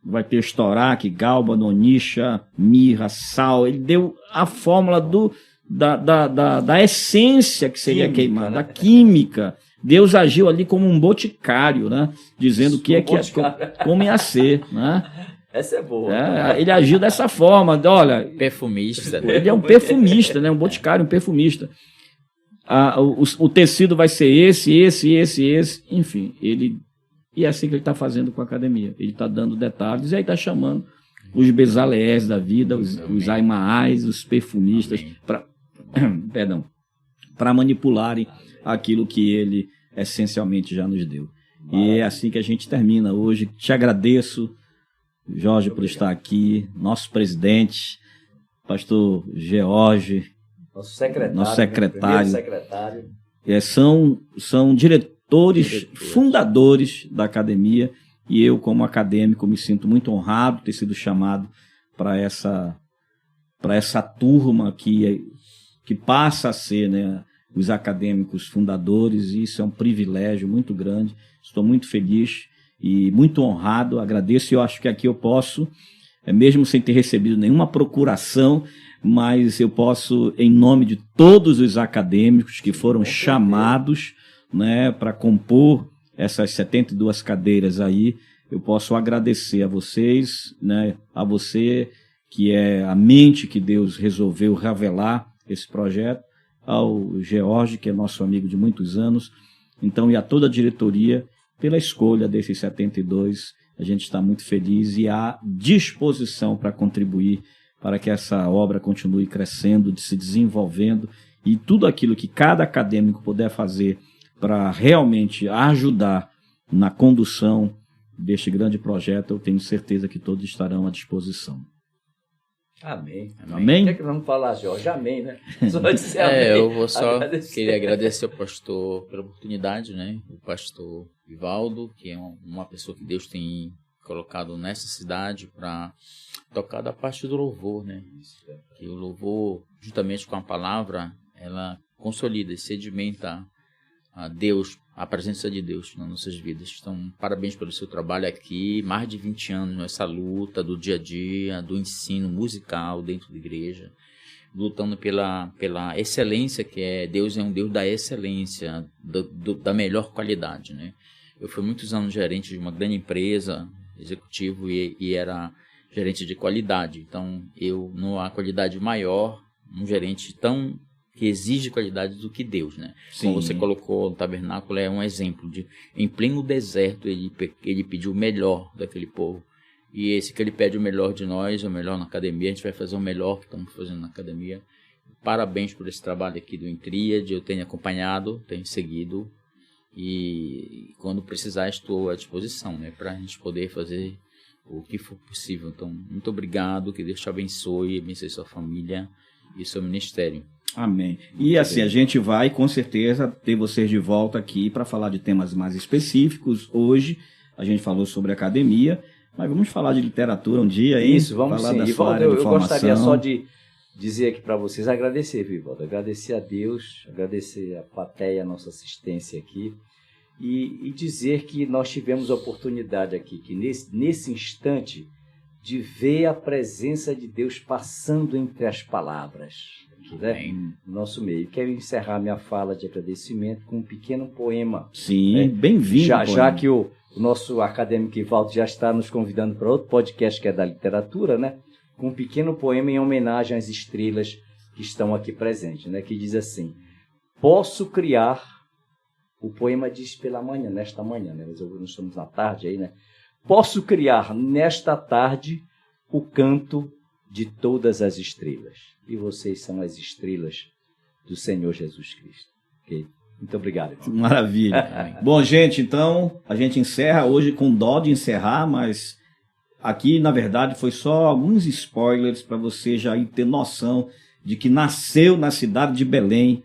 Vai ter estoraque, gálbano, onixa, mirra, sal. Ele deu a fórmula da essência que seria queimada, né? Da química. Deus agiu ali como um boticário, né? Dizendo como ia ser, né? Essa é boa. Ele agiu dessa forma. Olha, perfumista. Ele é um perfumista, né? Um boticário, um perfumista. O tecido vai ser esse. Enfim, e é assim que ele está fazendo com a academia. Ele está dando detalhes e aí está chamando os Bezaleés da vida, os Aimaás, os perfumistas, para manipularem aquilo que ele essencialmente já nos deu. E é assim que a gente termina hoje. Te agradeço, Jorge, por estar aqui, nosso presidente, pastor George, nosso secretário. São diretores, fundadores da academia, e eu, como acadêmico, me sinto muito honrado de ter sido chamado para essa turma que passa a ser, né, os acadêmicos fundadores, e isso é um privilégio muito grande. Estou muito feliz e muito honrado, agradeço, e eu acho que aqui eu posso, mesmo sem ter recebido nenhuma procuração, mas eu posso, em nome de todos os acadêmicos que foram chamados, né, para compor essas 72 cadeiras aí, eu posso agradecer a vocês, né, a você que é a mente que Deus resolveu revelar esse projeto, ao George, que é nosso amigo de muitos anos, então, e a toda a diretoria pela escolha desses 72. A gente está muito feliz e à disposição para contribuir para que essa obra continue crescendo, se desenvolvendo, e tudo aquilo que cada acadêmico puder fazer para realmente ajudar na condução deste grande projeto, eu tenho certeza que todos estarão à disposição. Amém. Amém? O que é que vamos falar, Jorge? Amém, né? Só dizer amém. Eu vou só querer agradecer ao pastor pela oportunidade, né? O pastor Ivaldo, que é uma pessoa que Deus tem colocado nessa cidade para tocar da parte do louvor, né? Que o louvor, juntamente com a palavra, ela consolida e sedimenta a Deus, a presença de Deus nas nossas vidas. Então, parabéns pelo seu trabalho aqui, mais de 20 anos nessa luta do dia a dia, do ensino musical dentro da igreja, lutando pela excelência, que é Deus é um Deus da excelência, da melhor qualidade, né? Eu fui muitos anos gerente de uma grande empresa, executivo, e era gerente de qualidade. Então, não há qualidade maior, um gerente que exige qualidade do que Deus, né? Sim. Como você colocou, o tabernáculo é um exemplo de, em pleno deserto, ele pediu o melhor daquele povo. E esse que ele pede o melhor de nós, o melhor na academia, a gente vai fazer o melhor que estamos fazendo na academia. Parabéns por esse trabalho aqui do Intríade, eu tenho acompanhado, tenho seguido, e quando precisar estou à disposição, né? Para a gente poder fazer o que for possível. Então, muito obrigado, que Deus te abençoe sua família e seu ministério. Amém. E assim, a gente vai com certeza ter vocês de volta aqui para falar de temas mais específicos. Hoje a gente falou sobre academia, mas vamos falar de literatura um dia, hein? Isso, vamos falar sim. da Ivaldo, eu gostaria só de dizer aqui para vocês, agradecer, Ivaldo, agradecer a Deus, agradecer a plateia, a nossa assistência aqui, e dizer que nós tivemos a oportunidade aqui, que nesse instante, de ver a presença de Deus passando entre as palavras, né, no nosso meio. Quero encerrar minha fala de agradecimento com um pequeno poema. Sim, né? Bem-vindo. Já que o nosso acadêmico Ivaldo já está nos convidando para outro podcast que é da literatura, né? Com um pequeno poema em homenagem às estrelas que estão aqui presentes, né? Que diz assim: posso criar, o poema diz pela manhã, nesta manhã, né? Nós estamos na tarde aí, né? Posso criar nesta tarde o canto de todas as estrelas. E vocês são as estrelas do Senhor Jesus Cristo. Ok? Muito obrigado, irmão. Maravilha. Bom, gente, então a gente encerra hoje com dó de encerrar, mas aqui, na verdade, foi só alguns spoilers para você já ir ter noção de que nasceu na cidade de Belém.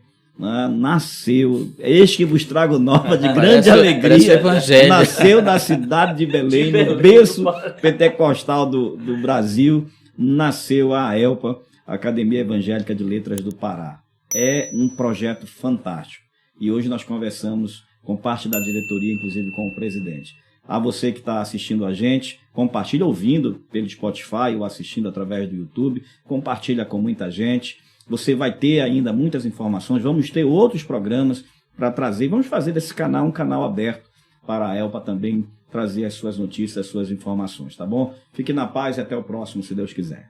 Nasceu, eis que vos trago nova de grande alegria. Nasceu na cidade de Belém, no berço pentecostal do Brasil. Nasceu a AELPA, Academia Evangélica de Letras do Pará. É um projeto fantástico. E hoje nós conversamos com parte da diretoria, inclusive com o presidente. A você que está assistindo a gente, compartilha ouvindo pelo Spotify ou assistindo através do YouTube, compartilha com muita gente. Você vai ter ainda muitas informações, vamos ter outros programas para trazer. Vamos fazer desse canal um canal aberto para a AELPA também trazer as suas notícias, as suas informações, tá bom? Fique na paz e até o próximo, se Deus quiser.